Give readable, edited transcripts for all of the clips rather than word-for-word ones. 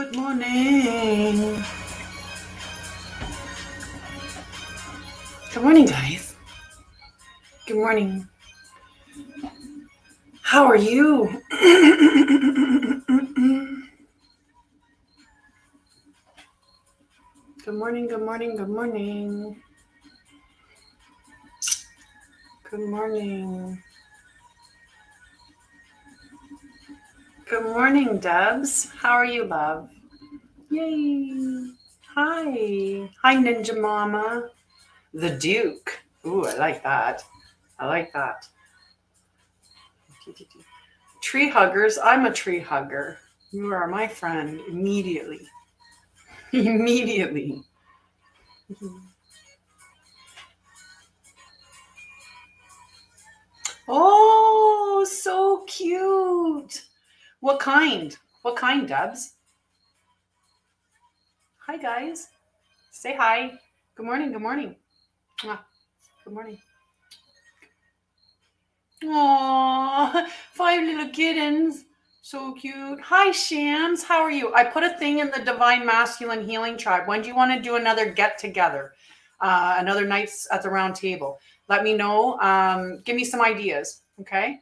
Good morning. Good morning, guys. Good morning. How are you? Good morning, good morning, good morning. Good morning. Good morning, Debs. How are you, love? Yay. Hi. Hi, Ninja Mama. The Duke. Ooh, I like that. I like that. Tree huggers. I'm a tree hugger. You are my friend immediately. Immediately. Oh, so cute. What kind? What kind, Debs? Hi, guys. Say hi. Good morning. Good morning. Good morning. Aww, 5 little kittens. So cute. Hi, Shams. How are you? I put a thing in the Divine Masculine Healing Tribe. When do you want to do another get together? Another nights at the round table? Let me know. Give me some ideas. Okay.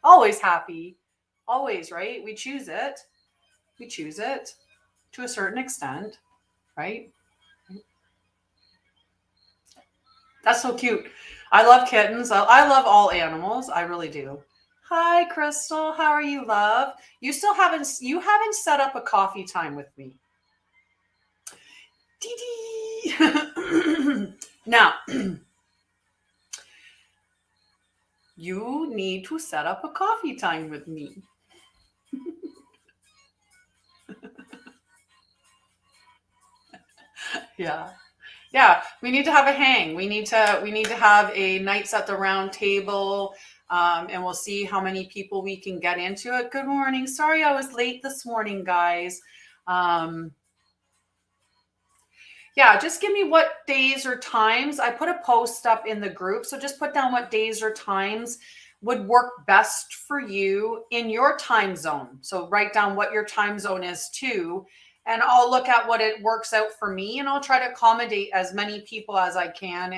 Always happy. Always, right? We choose it. We choose it to a certain extent, right? That's so cute. I love kittens. I love all animals. I really do. Hi, Crystal. How are you, love? You haven't set up a coffee time with me. Dee dee. Now, you need to set up a coffee time with me. Yeah. Yeah, we need to have a hang. We need to have a nights at the round table, and we'll see how many people we can get into it. Good morning. Sorry I was late this morning, guys. Yeah, just give me what days or times. I put a post up in the group, so just put down what days or times would work best for you in your time zone. So write down what your time zone is too, and I'll look at what it works out for me, and I'll try to accommodate as many people as I can.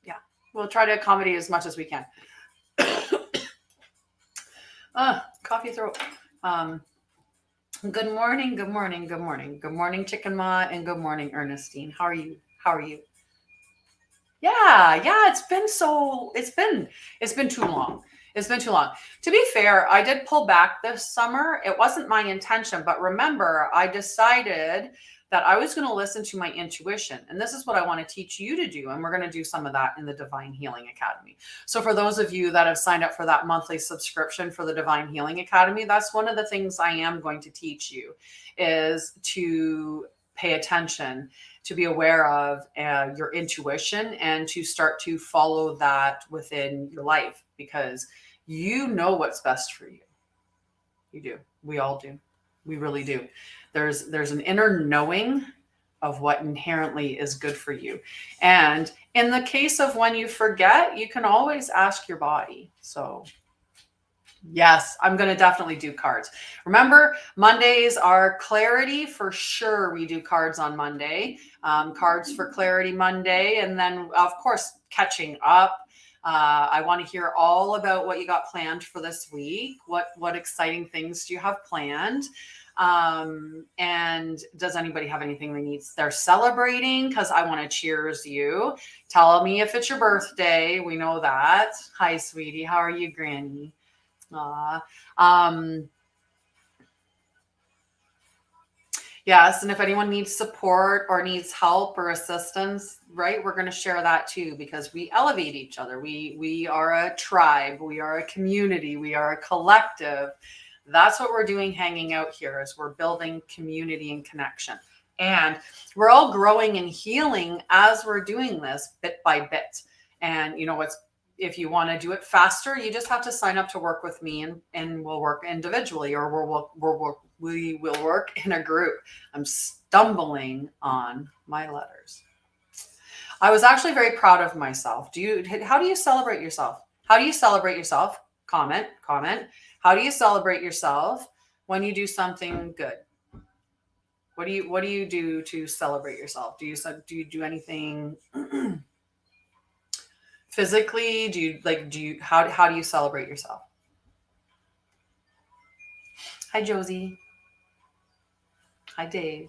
Yeah, we'll try to accommodate as much as we can. Coffee throat. Good morning, good morning, good morning. Good morning, Chicken Ma, and good morning, Ernestine. How are you? How are you? Yeah, it's been too long. It's been too long. To be fair, I did pull back this summer. It wasn't my intention, but remember, I decided that I was going to listen to my intuition. And this is what I want to teach you to do. And we're going to do some of that in the Divine Healing Academy. So for those of you that have signed up for that monthly subscription for the Divine Healing Academy, that's one of the things I am going to teach you, is to pay attention, to be aware of your intuition, and to start to follow that within your life, because you know what's best for you. You do. We all do. We really do. There's an inner knowing of what inherently is good for you. And in the case of when you forget, you can always ask your body. So yes, I'm going to definitely do cards. Remember, Mondays are clarity for sure. We do cards on Monday, cards for clarity Monday. And then, of course, catching up. I want to hear all about what you got planned for this week. What exciting things do you have planned? And does anybody have anything they're celebrating? Because I want to cheers you. Tell me if it's your birthday. We know that. Hi, sweetie. How are you, Granny? Yes, and if anyone needs support or needs help or assistance, right, we're going to share that too, because we elevate each other. We are a tribe, we are a community, we are a collective. That's what we're doing hanging out here, is we're building community and connection. And we're all growing and healing as we're doing this bit by bit. And you know what's if you want to do it faster, you just have to sign up to work with me, and we'll work individually, or we will work in a group. I'm stumbling on my letters. I was actually very proud of myself. How do you celebrate yourself? How do you celebrate yourself? Comment. How do you celebrate yourself? when you do something good? What do you do to celebrate yourself? Do you do anything physically? How do you celebrate yourself? Hi Josie. Hi Dave.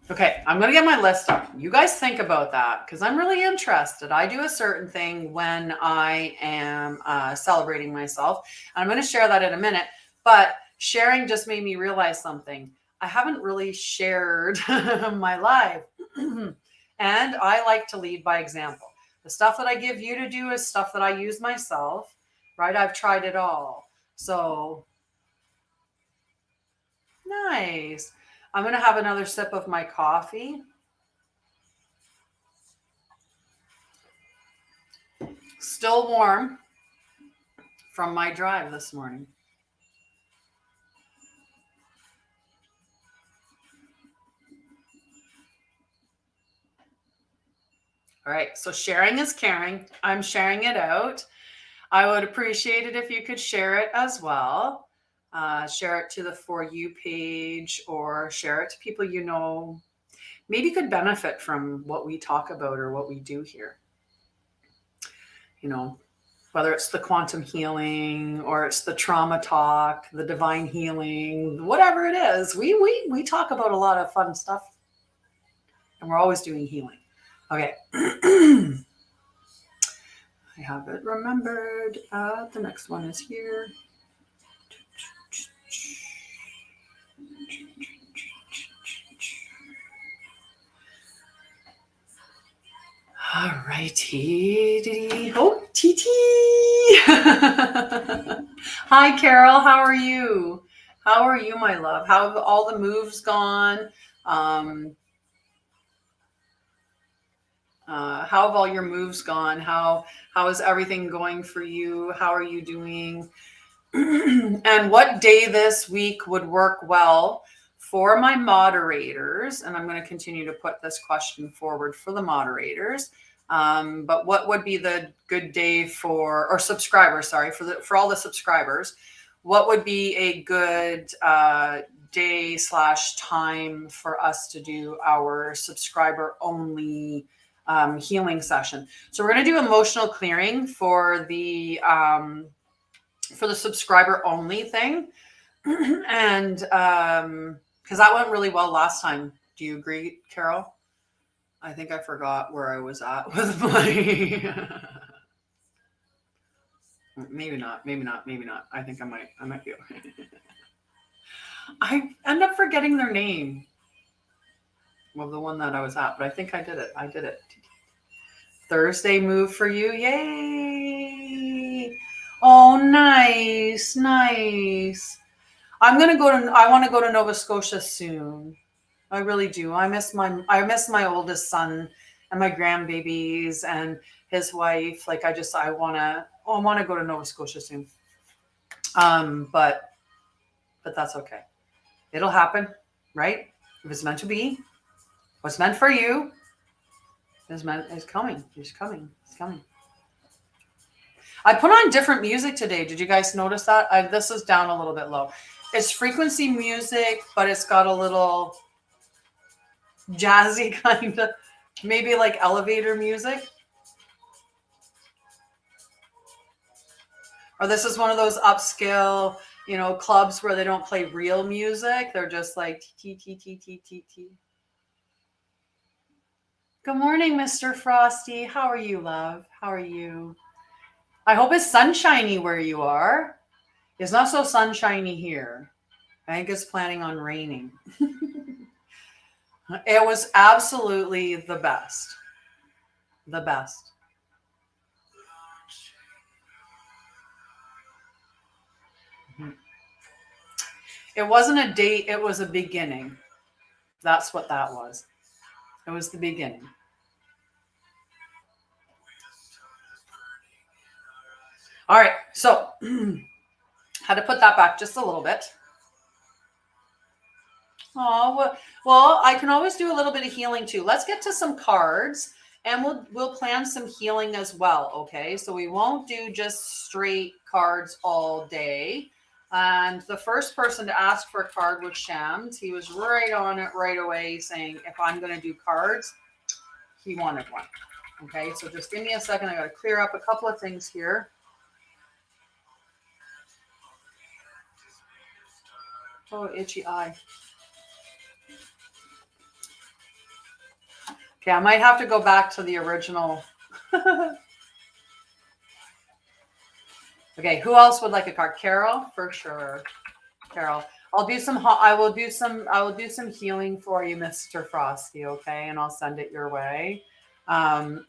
Okay, I'm going to get my list up. You guys think about that because I'm really interested. I do a certain thing when I am celebrating myself. And I'm going to share that in a minute. But sharing just made me realize something. I haven't really shared my life. And I like to lead by example. The stuff that I give you to do is stuff that I use myself, right? I've tried it all. So nice. I'm going to have another sip of my coffee. Still warm from my drive this morning. All right, so sharing is caring. I'm sharing it out. I would appreciate it if you could share it as well. Share it to the For You page or share it to people you know maybe could benefit from what we talk about or what we do here. You know, whether it's the quantum healing or it's the trauma talk, the divine healing, whatever it is, we talk about a lot of fun stuff, and we're always doing healing. Okay. I have it remembered. The next one is here. All righty. Oh, TT. Hi, Carol. How are you? How are you, my love? How have all the moves gone? How have all your moves gone? How is everything going for you? How are you doing? And what day this week would work well for my moderators? And I'm going to continue to put this question forward for the moderators. But what would be the good day or subscribers? Sorry, for all the subscribers. What would be a good day/time for us to do our subscriber only healing session? So we're going to do emotional clearing for the subscriber only thing. And because that went really well last time. Do you agree, Carol? I think I forgot where I was at with my maybe not. I think I might be okay. I end up forgetting their name. Well, the one that I was at, but I think I did it. Thursday move for you. Yay. Oh, nice. I want to go to Nova Scotia soon. I really do. I miss my oldest son and my grandbabies and his wife. Like I want to go to Nova Scotia soon. But that's okay. It'll happen, right? If it's meant to be, what's meant for you is coming. It's coming. I put on different music today. Did you guys notice that? This is down a little bit low. It's frequency music, but it's got a little jazzy kind of, maybe like elevator music. Or this is one of those upscale, clubs where they don't play real music. They're just like t. Good morning, Mr. Frosty. How are you, love? How are you? I hope it's sunshiny where you are. It's not so sunshiny here. I think it's planning on raining. It was absolutely the best. The best. It wasn't a date, it was a beginning. That's what that was. It was the beginning. All right, so had to put that back just a little bit. Oh, well, I can always do a little bit of healing too. Let's get to some cards. And we'll plan some healing as well, okay? So we won't do just straight cards all day. And the first person to ask for a card was Shams. He was right on it right away saying, if I'm going to do cards, he wanted one. Okay, so just give me a second. I got to clear up a couple of things here. Oh, itchy eye. Okay, I might have to go back to the original. Okay, who else would like a card? Carol, for sure. Carol, I will do some healing for you, Mr. Frosty. Okay, and I'll send it your way. But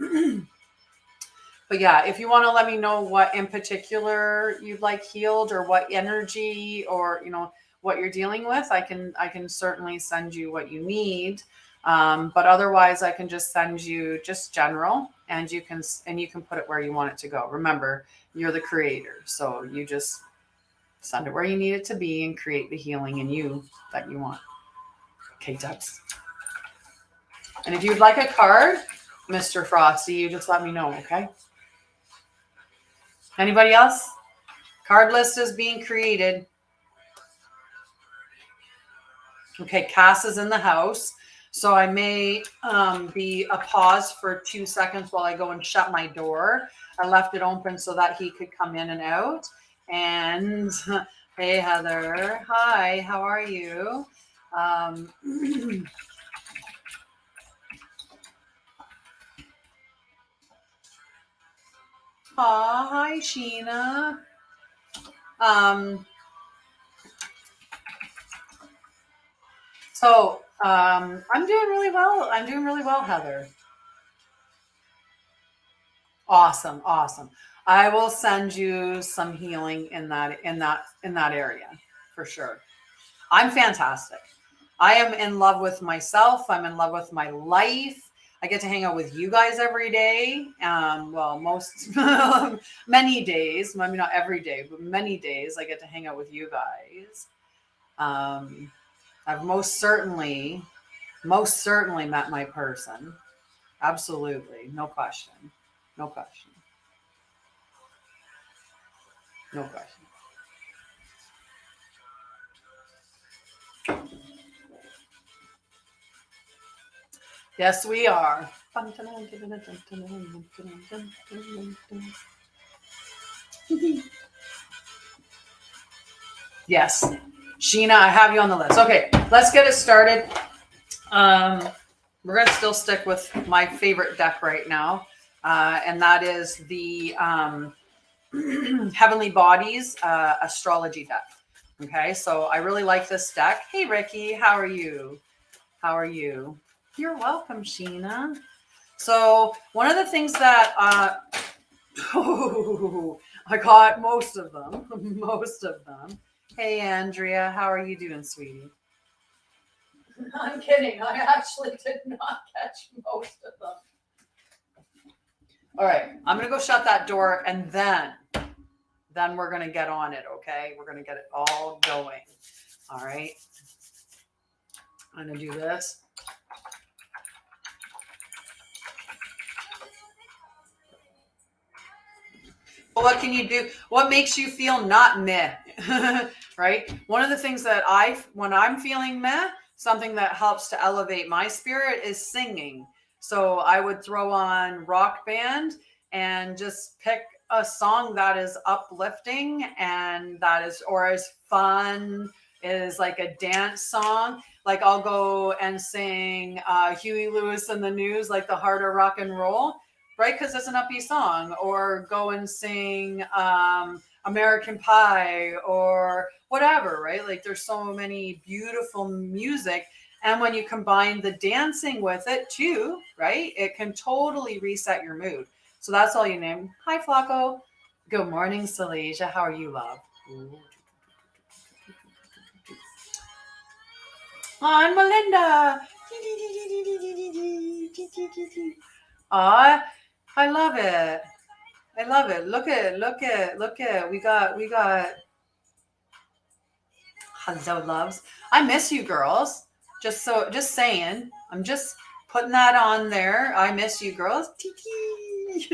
yeah, if you want to let me know what in particular you'd like healed, or what energy, or what you're dealing with, I can certainly send you what you need. But otherwise, I can just send you just general, and you can put it where you want it to go. Remember, you're the creator, so you just send it where you need it to be and create the healing in you that you want. Okay, Dubs. And if you'd like a card, Mr. Frosty, you just let me know, okay? Anybody else? Card list is being created. Okay, Cass is in the house. So I may be a pause for 2 seconds while I go and shut my door. I left it open so that he could come in and out. And hey, Heather. Hi, how are you? Aw, hi, Sheena. I'm doing really well. I'm doing really well, Heather. Awesome, awesome. I will send you some healing in that area for sure. I'm fantastic. I am in love with myself. I'm in love with my life. I get to hang out with you guys every day. Well, most many days. Maybe not every day, but many days I get to hang out with you guys. I've most certainly met my person. Absolutely, no question. No question. No question. Yes, we are. Yes. Sheena, I have you on the list. Okay, let's get it started. We're going to still stick with my favorite deck right now, and that is the Heavenly Bodies astrology deck. Okay, so I really like this deck. Hey, Ricky, how are you? How are you? You're welcome, Sheena. So one of the things that I got most of them. Most of them. Hey, Andrea, how are you doing, sweetie? I'm kidding. I actually did not catch most of them. All right, I'm gonna go shut that door, and then we're gonna get on it. Okay, we're gonna get it all going. All right, I'm gonna do this. What can you do? What makes you feel not meh? Right? One of the things that when I'm feeling meh, something that helps to elevate my spirit is singing. So I would throw on Rock Band and just pick a song that is uplifting and or is fun, is like a dance song. Like I'll go and sing Huey Lewis and the News, like the Heart of Rock and Roll. Right, because it's an upbeat song, or go and sing American Pie or whatever, right? Like there's so many beautiful music. And when you combine the dancing with it too, right, it can totally reset your mood. So that's all you name. Hi, Flacco. Good morning, Salasia. How are you, love? Hi, Melinda. I love it. I love it. Look at. We got. Hello, loves. I miss you, girls. Just saying. I'm just Putting that on there. I miss you, girls. Tiki.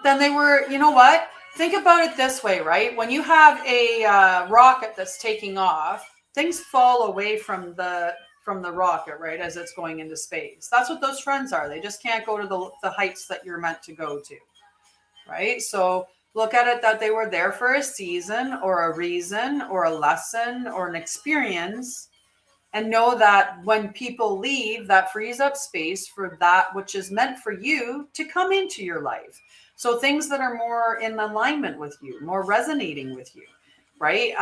Then they were, you know what? Think about it this way, right? When you have a rocket that's taking off, things fall away from the rocket, right, as it's going into space. That's what those friends are. They just can't go to the heights that you're meant to go to, right? So look at it that they were there for a season or a reason or a lesson or an experience, and know that when people leave, that frees up space for that which is meant for you to come into your life. So things that are more in alignment with you, more resonating with you, right?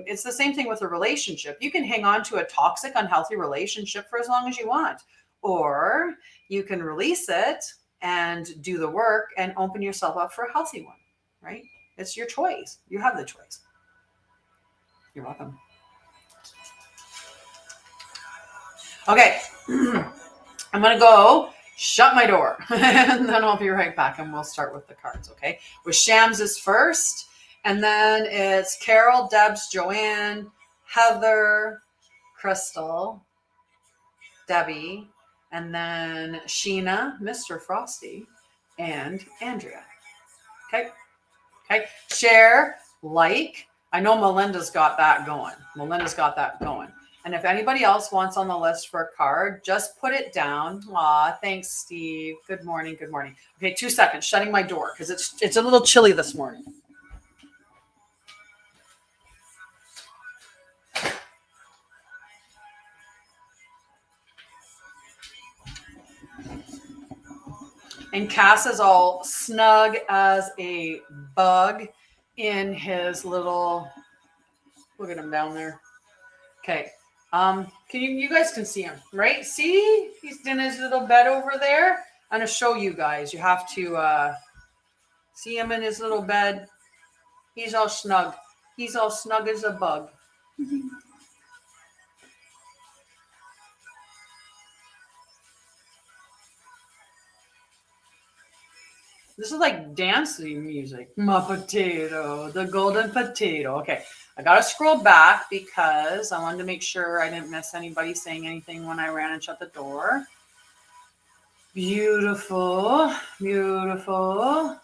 It's the same thing with a relationship. You can hang on to a toxic, unhealthy relationship for as long as you want, or you can release it and do the work and open yourself up for a healthy one, right? It's your choice. You have the choice. You're welcome. Okay. I'm going to go shut my door and then I'll be right back and we'll start with the cards. Okay. With Shams is first, and then it's Carol, Debs, Joanne, Heather, Crystal, Debbie, and then Sheena, Mr. Frosty, and Andrea. Okay. Okay. Share, like. I know Melinda's got that going. And if anybody else wants on the list for a card, just put it down. Aw, thanks, Steve. Good morning. Good morning. Okay, 2 seconds. Shutting my door because it's a little chilly this morning. And Cass is all snug as a bug in his little. Look at him down there. Okay. You guys can see him, right? See, he's in his little bed over there. I'm gonna show you guys. You have to see him in his little bed. He's all snug. He's all snug as a bug. This is like dancing music. My potato, the golden potato. Okay, I gotta scroll back because I wanted to make sure I didn't miss anybody saying anything when I ran and shut the door. Beautiful, beautiful.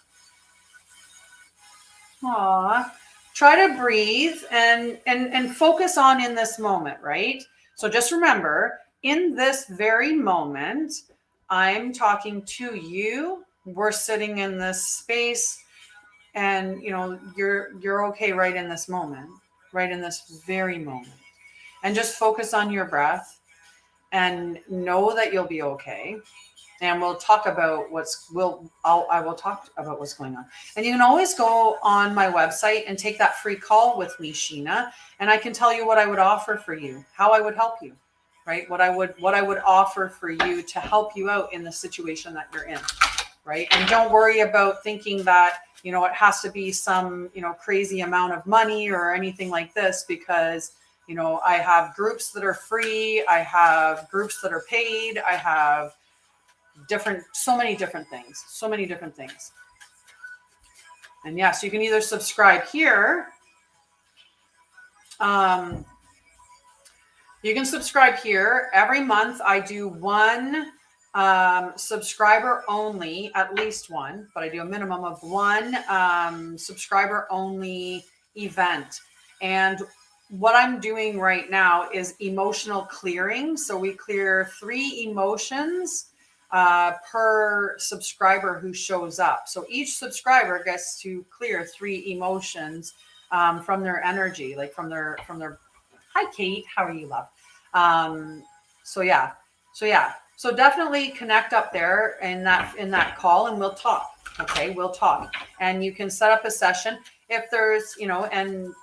Aw. Try to breathe and focus on in this moment, right? So just remember, in this very moment, I'm talking to you. We're sitting in this space, and you're okay right in this moment, right in this very moment. And just focus on your breath and know that you'll be okay. And we'll talk about I will talk about what's going on. And you can always go on my website and take that free call with me, Sheena, and I can tell you what I would offer for you, how I would help you, right? What I would offer for you to help you out in the situation that you're in, right? And don't worry about thinking that, it has to be some, crazy amount of money or anything like this, because, I have groups that are free. I have groups that are paid. I have so many different things. And yes, you can either subscribe here. You can subscribe here. Every month I do one subscriber only, at least one, but I do a minimum of one subscriber only event. And what I'm doing right now is emotional clearing. So we clear 3 emotions per subscriber who shows up. So each subscriber gets to clear 3 emotions from their energy, like from their. Hi, Kate. How are you, love? So definitely connect up there in that call, and we'll talk. Okay, we'll talk, and you can set up a session if there's, and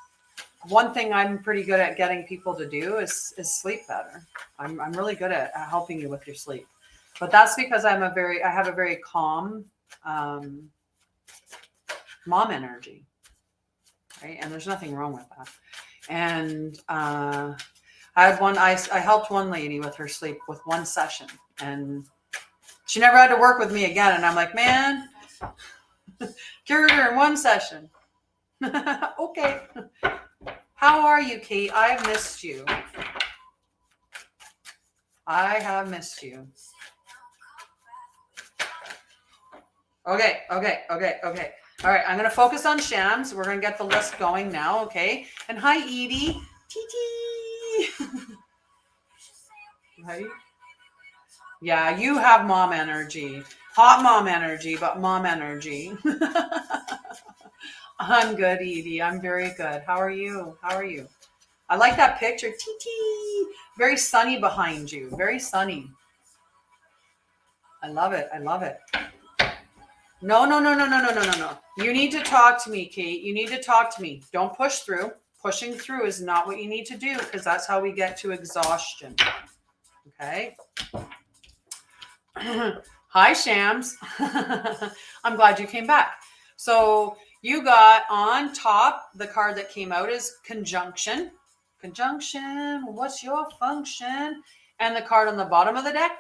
one thing I'm pretty good at getting people to do is sleep better. I'm really good at helping you with your sleep. But that's because I have a very calm mom energy, right? And there's nothing wrong with that. And I helped one lady with her sleep with one session, and she never had to work with me again. And I'm like, man, cured her in one session. Okay. How are you, Kate? I've missed you. I have missed you. Okay. All right, I'm going to focus on Shams. We're going to get the list going now, okay? And hi, Edie. TT. Right? Yeah, you have mom energy. Hot mom energy, but mom energy. I'm good, Edie. I'm very good. How are you? I like that picture. TT. Very sunny behind you. Very sunny. I love it. No. You need to talk to me, Kate. You need to talk to me. Don't push through. Pushing through is not what you need to do because that's how we get to exhaustion. Okay. Hi, Shams. I'm glad you came back. So you got on top, the card that came out is conjunction. Conjunction, what's your function? And the card on the bottom of the deck.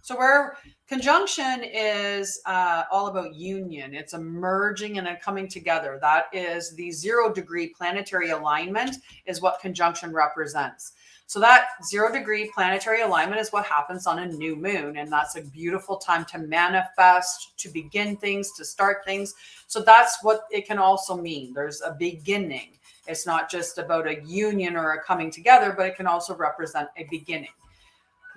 So where conjunction is all about union. It's a merging and a coming together. That is the 0-degree planetary alignment is what conjunction represents. So that 0-degree planetary alignment is what happens on a new moon. And that's a beautiful time to manifest, to begin things, to start things. So that's what it can also mean. There's a beginning. It's not just about a union or a coming together, but it can also represent a beginning.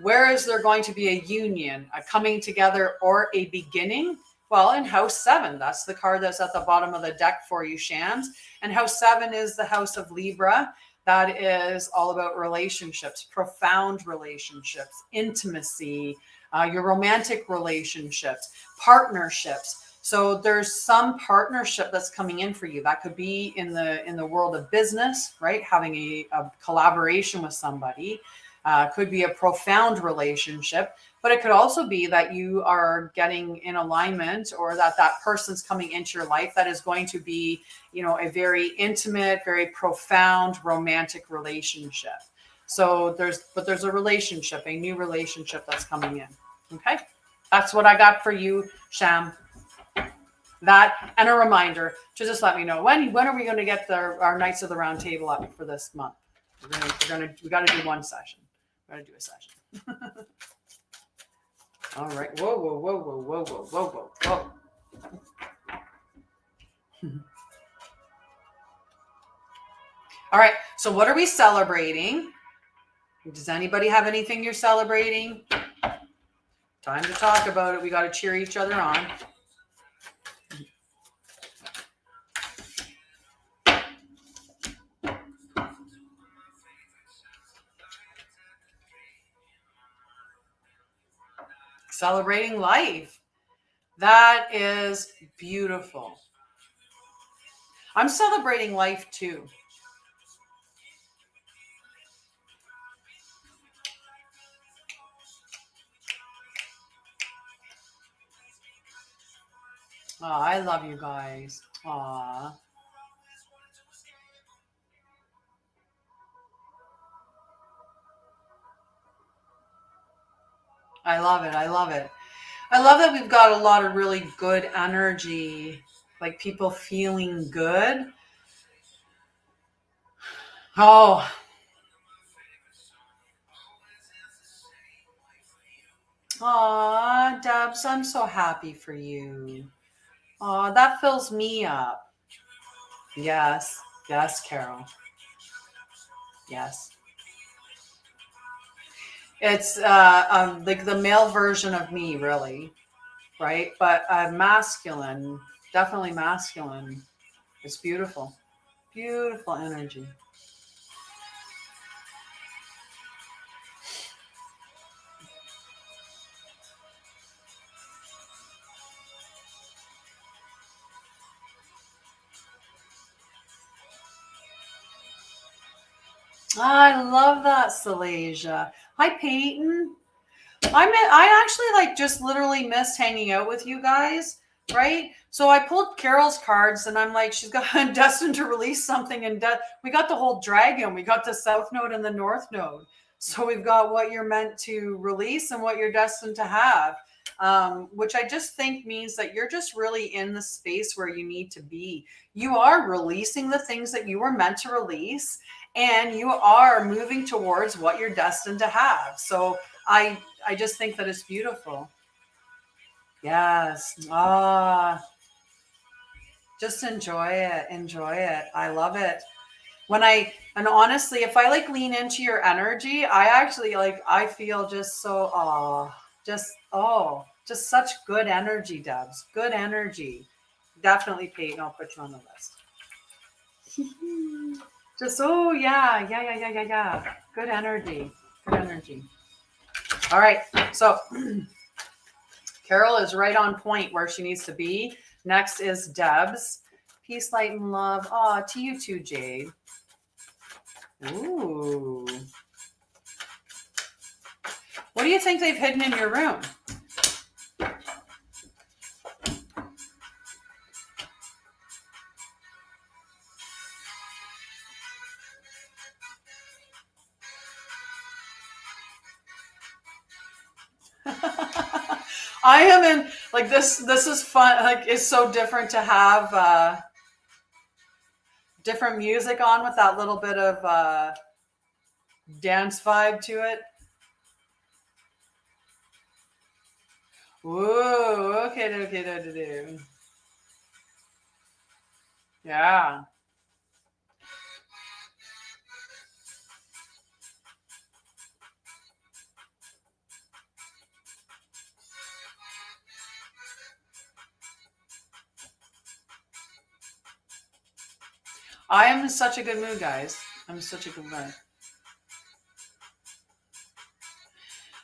Where is there going to be a union, a coming together, or a beginning? Well, in house 7, that's the card that's at the bottom of the deck for you, Shams. And house 7 is the house of Libra. That is all about relationships, profound relationships, intimacy, your romantic relationships, partnerships. So there's some partnership that's coming in for you. That could be in the world of business, right? Having a collaboration with somebody. Could be a profound relationship, but it could also be that you are getting in alignment, or that person's coming into your life that is going to be, a very intimate, very profound romantic relationship. So there's a relationship, a new relationship that's coming in. Okay. That's what I got for you, Sham. That, and a reminder to just let me know when are we going to get our Knights of the Round Table up for this month. We got to do one session. We're going to do a session. All right. Whoa. All right. So what are we celebrating? Does anybody have anything you're celebrating? Time to talk about it. We got to cheer each other on. Celebrating life. That is beautiful. I'm celebrating life too. Oh, I love you guys. Aw. I love it. I love that we've got a lot of really good energy, like people feeling good. Oh. Aw, Debs, I'm so happy for you. Aw, that fills me up. Yes, Carol. Yes. It's like the male version of me, really, right? But masculine, definitely masculine. It's beautiful. Beautiful energy. I love that, Salasia. Hi, Peyton. I actually just literally missed hanging out with you guys, right? So I pulled Carol's cards and I'm like, she's got destined to release something, and we got the whole dragon. We got the South Node and the North Node. So we've got what you're meant to release and what you're destined to have, which I just think means that you're just really in the space where you need to be. You are releasing the things that you were meant to release, and you are moving towards what you're destined to have. So I just think that it's beautiful. Yes. Ah, just enjoy it. Enjoy it. I love it. And honestly, if I like lean into your energy, I actually like, I feel just so, just such good energy, Debs. Good energy. Definitely, Peyton, I'll put you on the list. Just, oh, yeah. Good energy. Good energy. All right. So Carol is right on point where she needs to be. Next is Debs. Peace, light, and love. Oh, to you too, Jade. Ooh. What do you think they've hidden in your room? I am in like this is fun. Like, it's so different to have different music on with that little bit of dance vibe to it. Ooh, okay. Yeah. I am in such a good mood, guys. I'm in such a good mood.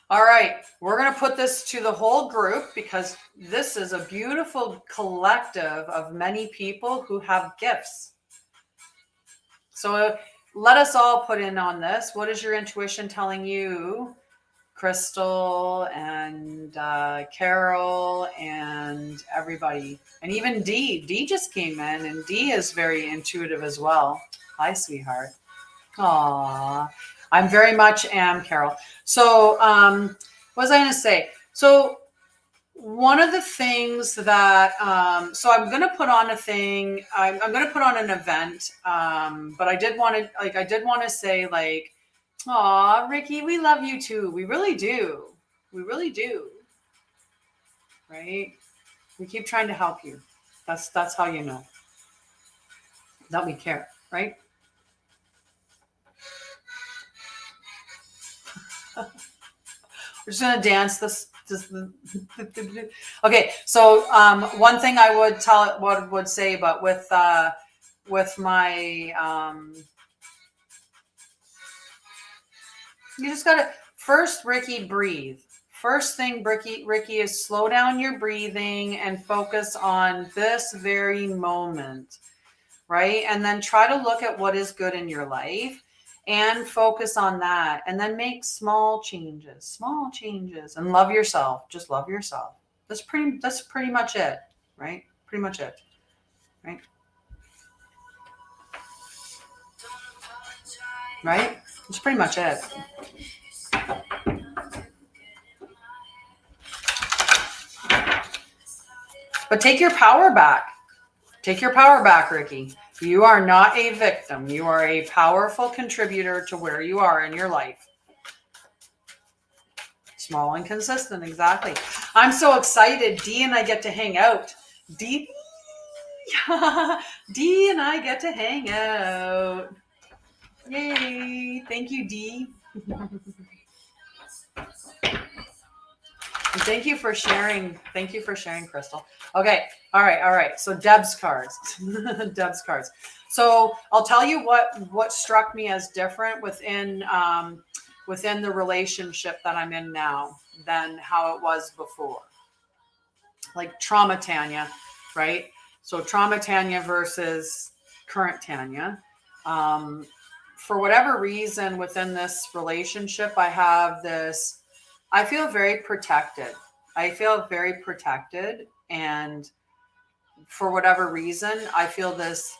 All right, we're going to put this to the whole group because this is a beautiful collective of many people who have gifts. So let us all put in on this. What is your intuition telling you, Crystal and Carol and everybody? And even Dee. Dee just came in, and Dee is very intuitive as well. Hi, sweetheart. Aw, I'm very much am, Carol. So what was I going to say? So one of the things that, so I'm going to put on a thing, I'm going to put on an event, but I did want to say, like, aw, Ricky, we love you too. We really do. We really do. Right? We keep trying to help you. That's how you know that we care, right? We're just gonna dance this. Okay, so one thing I would say, but with my you just gotta first, Ricky, breathe. First thing, Ricky, is slow down your breathing and focus on this very moment, right? And then try to look at what is good in your life and focus on that, and then make small changes, and love yourself. Just love yourself. That's pretty much it, right? Pretty much it, right? Right? That's pretty much it. But take your power back. Take your power back, Ricky. You are not a victim. You are a powerful contributor to where you are in your life. Small and consistent, exactly. I'm so excited. Dee and I get to hang out. Dee and I get to hang out. Yay. Thank you, Dee. And thank you for sharing. Thank you for sharing, Crystal. Okay. All right. So Deb's cards. Deb's cards. So I'll tell you what struck me as different within the relationship that I'm in now than how it was before. Like trauma Tanya, right? So trauma Tanya versus current Tanya. For whatever reason within this relationship, I feel very protected. And for whatever reason, I feel this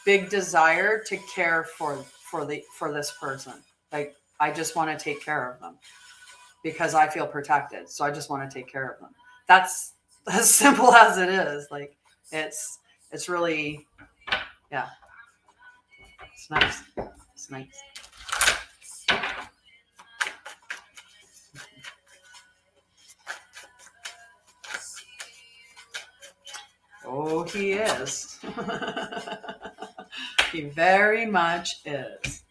big desire to care for this person. Like, I just want to take care of them because I feel protected. So I just want to take care of them. That's as simple as it is. Like, it's really, yeah. It's nice. Oh, he is. He very much is.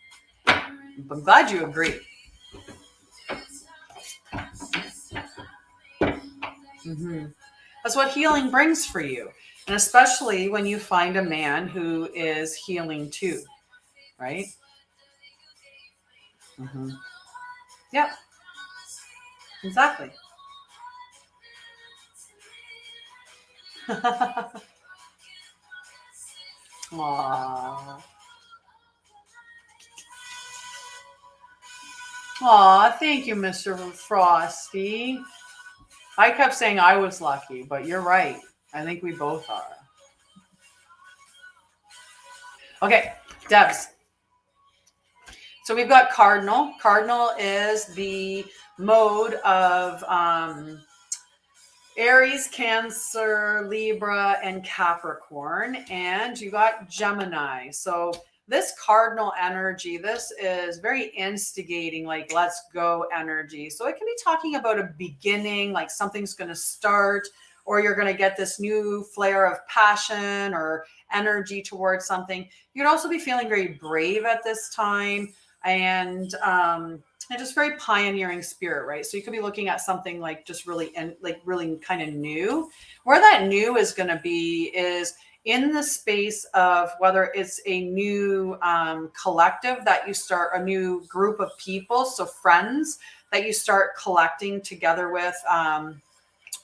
I'm glad you agree. Mm-hmm. That's what healing brings for you. And especially when you find a man who is healing too, right? Mm-hmm. Yep, exactly. Aww. Aw, thank you, Mr. Frosty. I kept saying I was lucky, but you're right. I think we both are. Okay, Debs. So we've got Cardinal. Cardinal is the mode of Aries, Cancer, Libra, and Capricorn. And you got Gemini. So this cardinal energy, this is very instigating, like let's go energy. So it can be talking about a beginning, like something's going to start, or you're going to get this new flare of passion or energy towards something. You'd also be feeling very brave at this time, and just very pioneering spirit, right? So you could be looking at something like just really and like really kind of new. Where that new is going to be is in the space of whether it's a new collective that you start, a new group of people, so friends that you start collecting together with,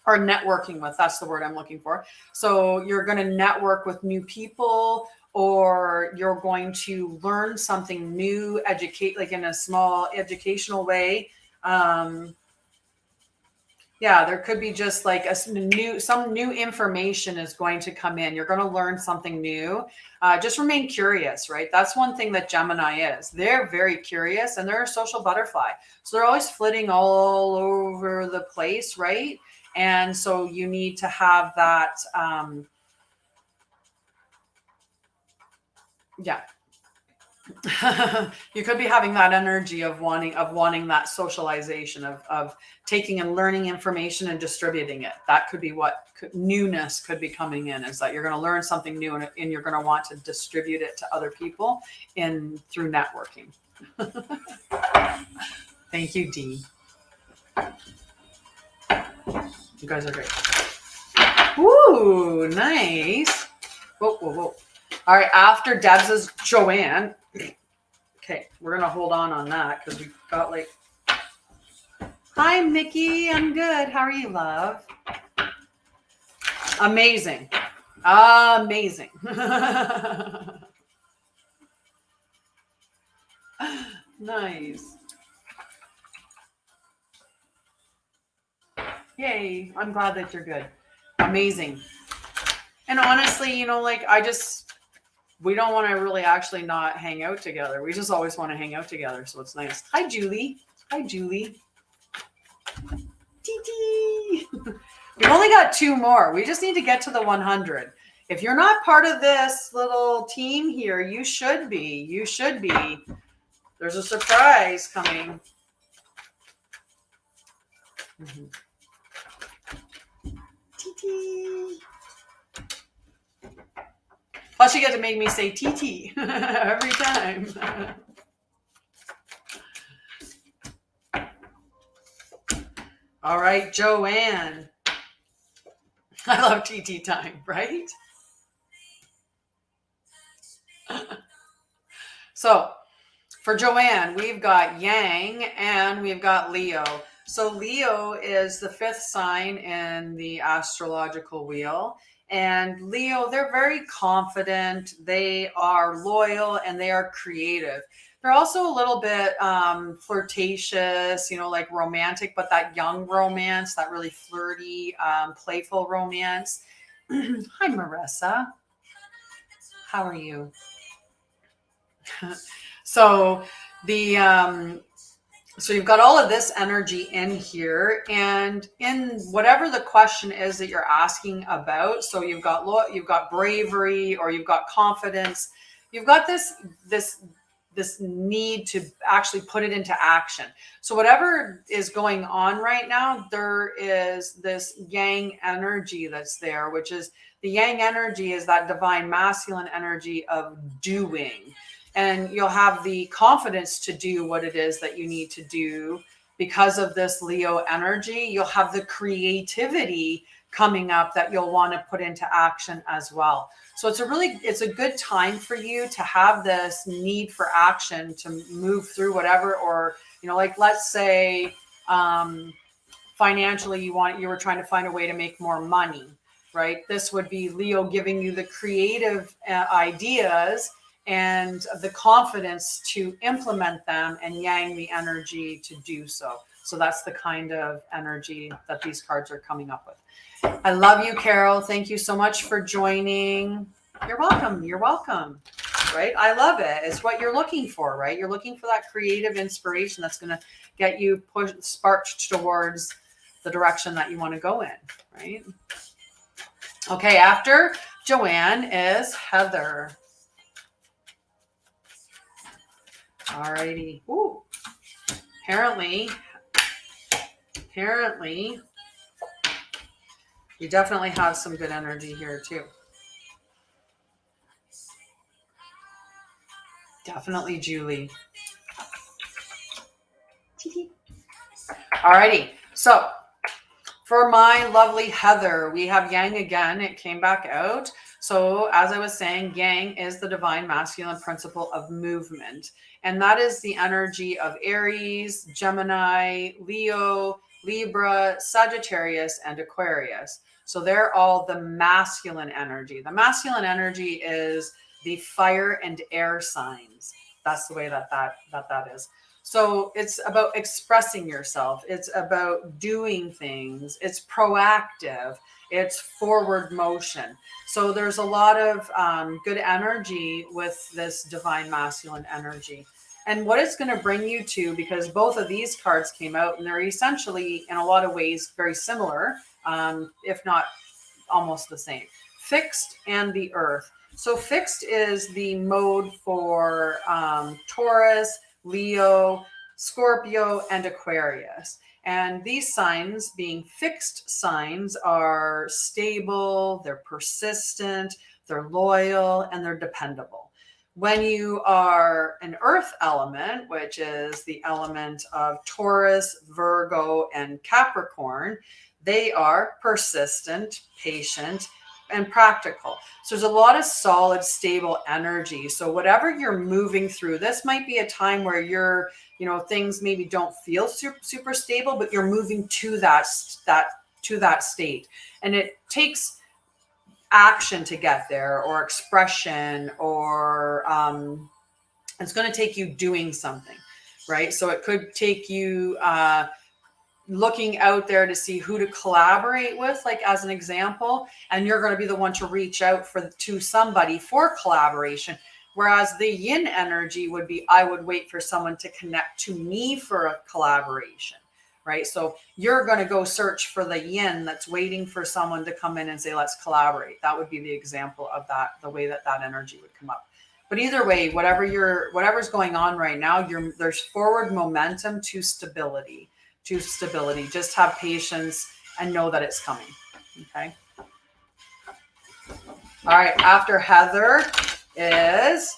or networking with. That's the word I'm looking for. So you're going to network with new people, or you're going to learn something new, educate, like in a small educational way. Yeah, there could be just like some new information is going to come in. You're going to learn something new. Just remain curious, right? That's one thing that Gemini is. They're very curious, and they're a social butterfly. So they're always flitting all over the place, right? And so you need to have that. Yeah. You could be having that energy of wanting that socialization of taking and learning information and distributing it. That could be what newness could be coming in, is that you're going to learn something new, and you're going to want to distribute it to other people through networking. Thank you, Dee. You guys are great. Woo, nice. Whoa, whoa, whoa. All right, after Debs is Joanne. Okay, we're going to hold on that because we've got like... Hi, Mickey. I'm good. How are you, love? Amazing. Amazing. Nice. Yay. I'm glad that you're good. Amazing. And honestly, like we don't want to really actually not hang out together. We just always want to hang out together. So it's nice. Hi, Julie. Hi, Julie. TT. We've only got 2 more. We just need to get to the 100. If you're not part of this little team here, you should be. You should be. There's a surprise coming. Mm-hmm. TT. Plus, you get to make me say TT every time. All right, Joanne. I love TT time, right? So, for Joanne, we've got Yang and we've got Leo. So, Leo is the 5th sign in the astrological wheel. And Leo, they're very confident, they are loyal, and they are creative. They're also a little bit flirtatious, like romantic, but that young romance, that really flirty, playful romance. Hi, Marissa. How are you? So so you've got all of this energy in here, and in whatever the question is that you're asking about. So you've got bravery, or you've got confidence. You've got this this need to actually put it into action. So whatever is going on right now, there is this yang energy that's there, which is the yang energy is that divine masculine energy of doing. And you'll have the confidence to do what it is that you need to do because of this Leo energy. You'll have the creativity coming up that you'll want to put into action as well. So it's a good time for you to have this need for action to move through whatever, or, like, let's say, financially, you were trying to find a way to make more money, right? This would be Leo giving you the creative ideas and the confidence to implement them, and yang the energy to do so. So that's the kind of energy that these cards are coming up with. I love you, Carol. Thank you so much for joining. You're welcome. You're welcome. Right? I love it. It's what you're looking for, right? You're looking for that creative inspiration that's going to get you sparked towards the direction that you want to go in, right? Okay, after Joanne is Heather. Alrighty. Ooh. Apparently, you definitely have some good energy here too. Definitely, Julie. Alrighty. So for my lovely Heather, we have yang again. It came back out. So as I was saying, yang is the divine masculine principle of movement. And that is the energy of Aries, Gemini, Leo, Libra, Sagittarius, and Aquarius. So they're all the masculine energy. The masculine energy is the fire and air signs. That's the way that is. So it's about expressing yourself. It's about doing things. It's proactive. It's forward motion. So there's a lot of good energy with this divine masculine energy. And what it's going to bring you to, because both of these cards came out and they're essentially in a lot of ways very similar, if not almost the same. Fixed and the earth. So fixed is the mode for Taurus, Leo, Scorpio, and Aquarius. And these signs, being fixed signs, are stable, they're persistent, they're loyal, and they're dependable. When you are an earth element, which is the element of Taurus, Virgo, and Capricorn, they are persistent, patient, and practical. So there's a lot of solid, stable energy. So whatever you're moving through, this might be a time where you're, things maybe don't feel super stable, but you're moving to that state. And it takes action to get there, or expression, or it's going to take you doing something, right? So it could take you looking out there to see who to collaborate with, like as an example, and you're going to be the one to reach out to somebody for collaboration. Whereas the yin energy would be, I would wait for someone to connect to me for a collaboration, right? So you're going to go search for the yin that's waiting for someone to come in and say, let's collaborate. That would be the example of that, the way that energy would come up. But either way, whatever's going on right now, there's forward momentum to stability. Just have patience and know that it's coming. Okay. All right. After Heather is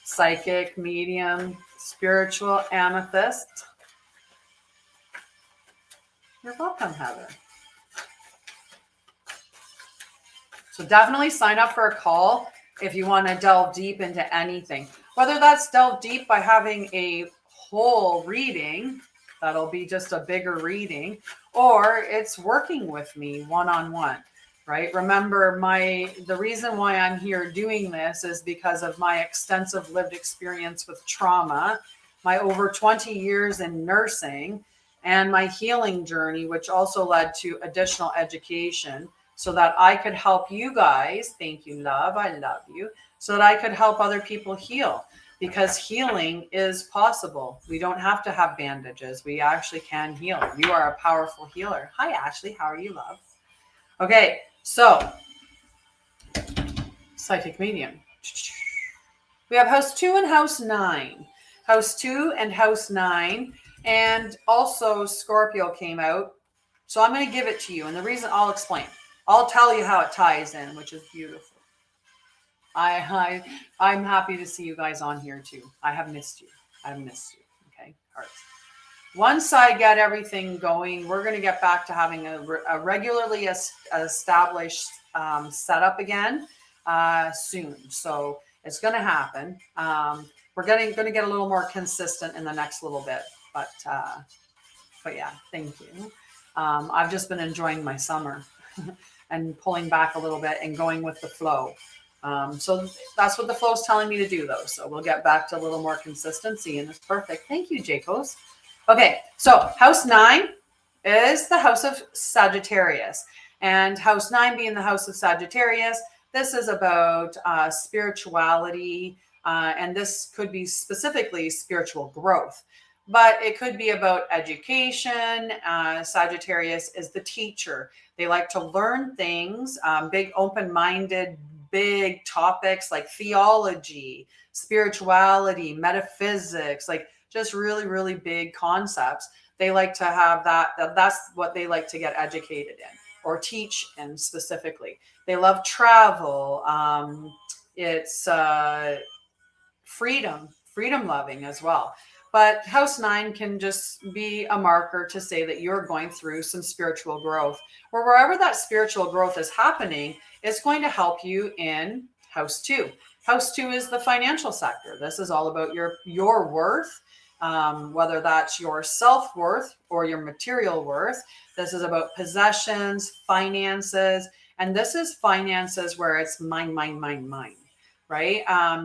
psychic, medium, spiritual, amethyst. You're welcome, Heather. So definitely sign up for a call if you want to delve deep into anything, whether that's delve deep by having a whole reading. That'll be just a bigger reading, or it's working with me one-on-one, right? Remember, the reason why I'm here doing this is because of my extensive lived experience with trauma, my over 20 years in nursing, and my healing journey, which also led to additional education so that I could help you guys. Thank you, love. I love you. So that I could help other people heal. Because healing is possible. We don't have to have bandages. We actually can heal. You are a powerful healer. Hi, Ashley. How are you, love? Okay, so psychic medium. We have house 2 and house 9. House 2 and House 9. And also Scorpio came out. So I'm going to give it to you. And the reason I'll explain. I'll tell you how it ties in, which is beautiful. I'm happy to see you guys on here too. I have missed you. I've missed you. Okay, hearts. Once I get everything going, we're going to get back to having a regularly established setup again soon. So it's going to happen. We're going to get a little more consistent in the next little bit. But yeah, thank you. I've just been enjoying my summer and pulling back a little bit and going with the flow. So that's what the flow is telling me to do, though. So we'll get back to a little more consistency, and it's perfect. Thank you, Jacobs. Okay, so House 9 is the house of Sagittarius. And House 9 being the house of Sagittarius, this is about spirituality, and this could be specifically spiritual growth. But it could be about education. Sagittarius is the teacher. They like to learn things, big open-minded, big topics like theology, spirituality, metaphysics, like just really, really big concepts. They like to have that's what they like to get educated in or teach in specifically. They love travel. It's freedom loving as well. But House 9 can just be a marker to say that you're going through some spiritual growth, or wherever that spiritual growth is happening, it's going to help you in House 2. House 2 is the financial sector. This is all about your worth, whether that's your self-worth or your material worth. This is about possessions, finances, and this is finances where it's mine. Right?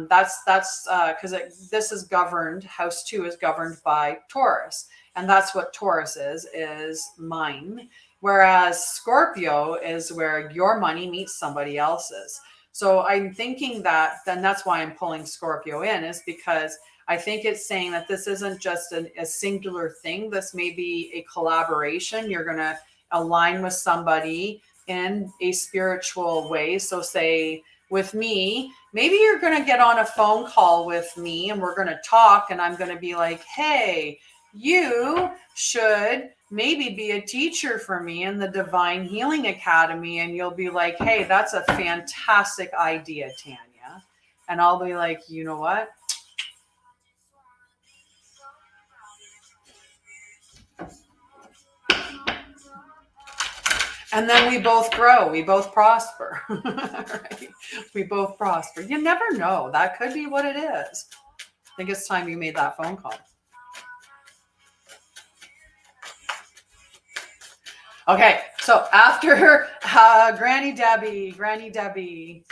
That's because this is governed, House 2 is governed by Taurus. And that's what Taurus is mine. Whereas Scorpio is where your money meets somebody else's. So I'm thinking then that's why I'm pulling Scorpio in, is because I think it's saying that this isn't just a singular thing. This may be a collaboration. You're going to align with somebody in a spiritual way. So say, with me, maybe you're going to get on a phone call with me and we're going to talk, and I'm going to be like, hey, you should maybe be a teacher for me in the Divine Healing Academy. And you'll be like, hey, that's a fantastic idea, Tanya. And I'll be like, you know what? And then we both grow. We both prosper. Right? We both prosper. You never know. That could be what it is. I think it's time you made that phone call. Okay, so after Granny Debbie,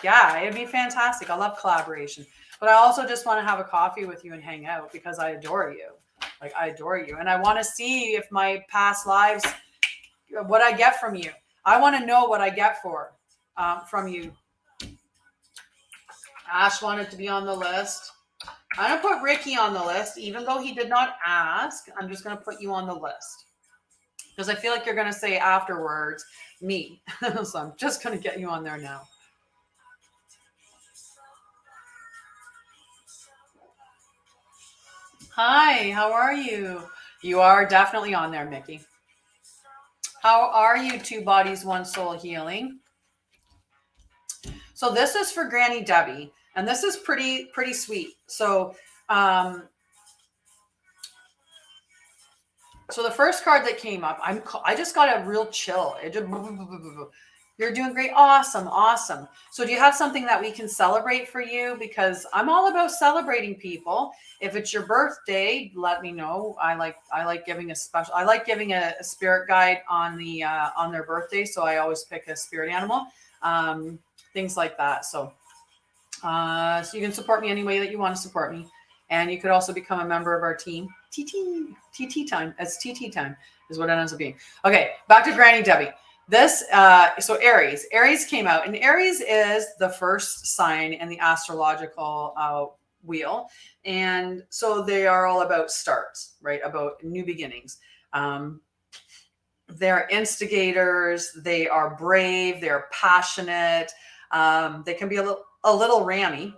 yeah, it'd be fantastic. I love collaboration. But I also just want to have a coffee with you and hang out because I adore you. Like, I adore you. And I want to see if my past lives, what I get from you. I want to know what I get from you. Ash wanted to be on the list. I'm going to put Ricky on the list, even though he did not ask. I'm just going to put you on the list because I feel like you're going to say afterwards, me. So I'm just going to get you on there now. Hi, how are you? You are definitely on there, Mickey. How are you, Two Bodies, One Soul Healing? So this is for Granny Debbie, and this is pretty sweet. So, so the first card that came up, I just got a real chill. You're doing great. Awesome. So do you have something that we can celebrate for you? Because I'm all about celebrating people. If it's your birthday, let me know. I like giving a spirit guide on their birthday. So I always pick a spirit animal, things like that. So you can support me any way that you want to support me. And you could also become a member of our team. TT time. It's TT time is what it ends up being. Okay, back to Granny Debbie. This, so Aries came out, and Aries is the first sign in the astrological wheel. And so they are all about starts, right? About new beginnings. They're instigators. They are brave. They're passionate. They can be a little rammy.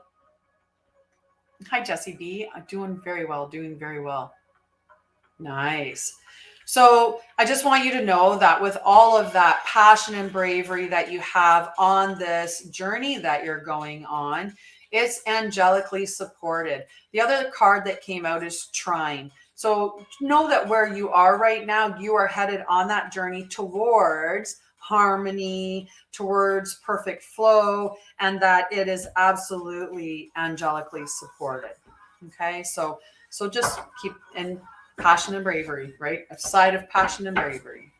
Hi, Jessie B. I'm doing very well, doing very well. Nice. So I just want you to know that with all of that passion and bravery that you have on this journey that you're going on, it's angelically supported. The other card that came out is trying. So know that where you are right now, you are headed on that journey towards harmony, towards perfect flow, and that it is absolutely angelically supported. Okay, so just keep in passion and bravery, right? A side of passion and bravery.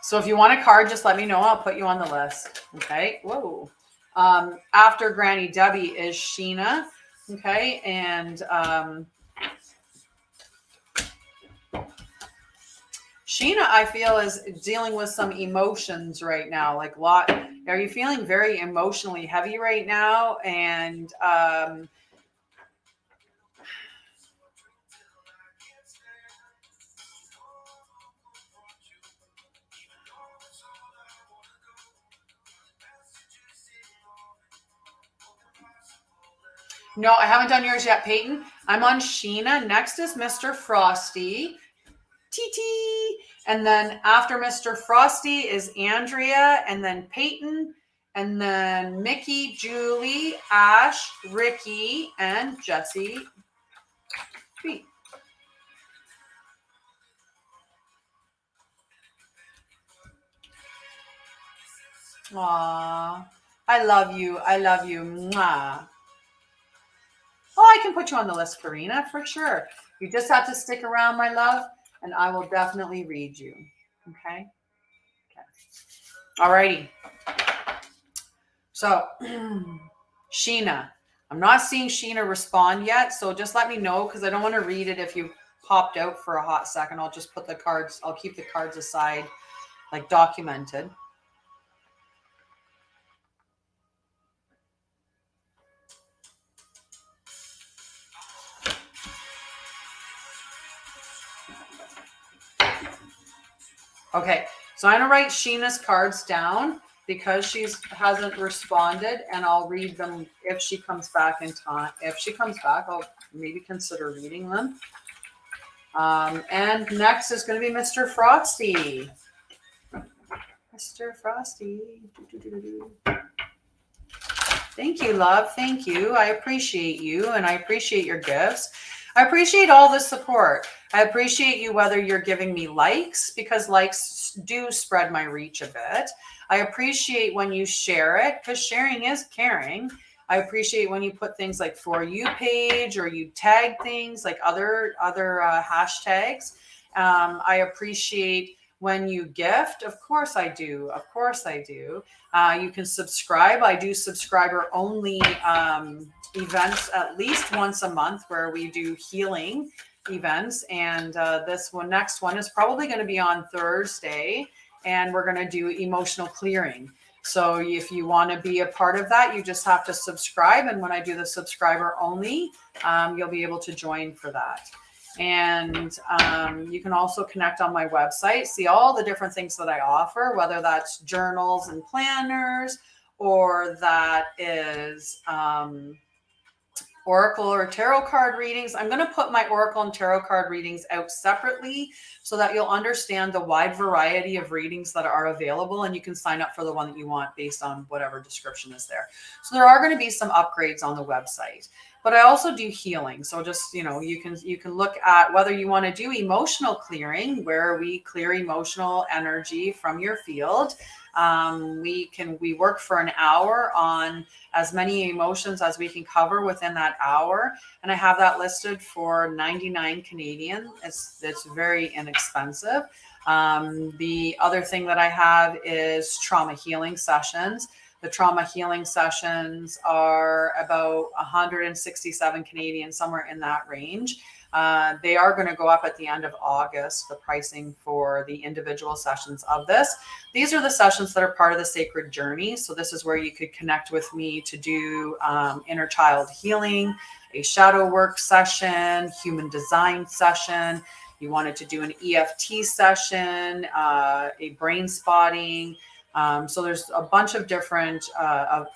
So if you want a card, just let me know. I'll put you on the list. Okay. Whoa. After Granny Debbie is Sheena. Okay. And Sheena, I feel, is dealing with some emotions right now. Like, are you feeling very emotionally heavy right now? And no, I haven't done yours yet, Peyton. I'm on Sheena. Next is Mr. Frosty. TT. And then after Mr. Frosty is Andrea, and then Peyton, and then Mickey, Julie, Ash, Ricky, and Jessie B. Aww. I love you. I love you. Mwah. Oh, I can put you on the list, Karina, for sure. You just have to stick around, my love, and I will definitely read you. Okay? Okay. All righty. So, Sheena. I'm not seeing Sheena respond yet, so just let me know because I don't want to read it if you popped out for a hot second. I'll just put the cards, I'll keep the cards aside, like documented. Okay, so I'm going to write Sheena's cards down because she hasn't responded, and I'll read them if she comes back in time. If she comes back, I'll maybe consider reading them. And next is going to be Mr. Frosty. Mr. Frosty. Thank you, love. Thank you. I appreciate you, and I appreciate your gifts. I appreciate all the support. I appreciate you whether you're giving me likes, because likes do spread my reach a bit. I appreciate when you share it, because sharing is caring. I appreciate when you put things like For You page, or you tag things like other hashtags. I appreciate when you gift. Of course I do. Of course I do. You can subscribe. I do subscriber only events at least once a month where we do healing events. And next one is probably going to be on Thursday, and we're going to do emotional clearing. So if you want to be a part of that, you just have to subscribe. And when I do the subscriber only, you'll be able to join for that. And you can also connect on my website, see all the different things that I offer, whether that's journals and planners, or that is Oracle or tarot card readings. I'm going to put my Oracle and tarot card readings out separately so that you'll understand the wide variety of readings that are available, and you can sign up for the one that you want based on whatever description is there. So there are going to be some upgrades on the website. But I also do healing. So just, you can look at whether you want to do emotional clearing, where we clear emotional energy from your field. We work for an hour on as many emotions as we can cover within that hour. And I have that listed for 99 Canadian. It's very inexpensive. The other thing that I have is trauma healing sessions. The trauma healing sessions are about 167 Canadian, somewhere in that range. They are going to go up at the end of August, the pricing for the individual sessions of this. These are the sessions that are part of the sacred journey. So this is where you could connect with me to do inner child healing, a shadow work session, human design session. you wanted to do an EFT session, a brain spotting. So there's a bunch of different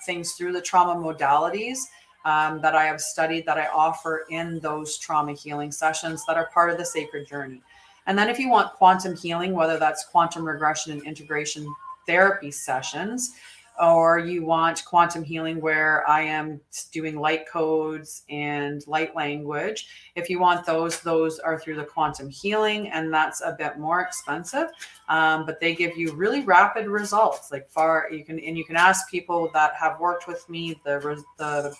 things through the trauma modalities that I have studied that I offer in those trauma healing sessions that are part of the sacred journey. And then if you want quantum healing, whether that's quantum regression and integration therapy sessions, or you want quantum healing where I am doing light codes and light language. If you want those are through the quantum healing, and that's a bit more expensive, but they give you really rapid results. Like you can ask people that have worked with me. The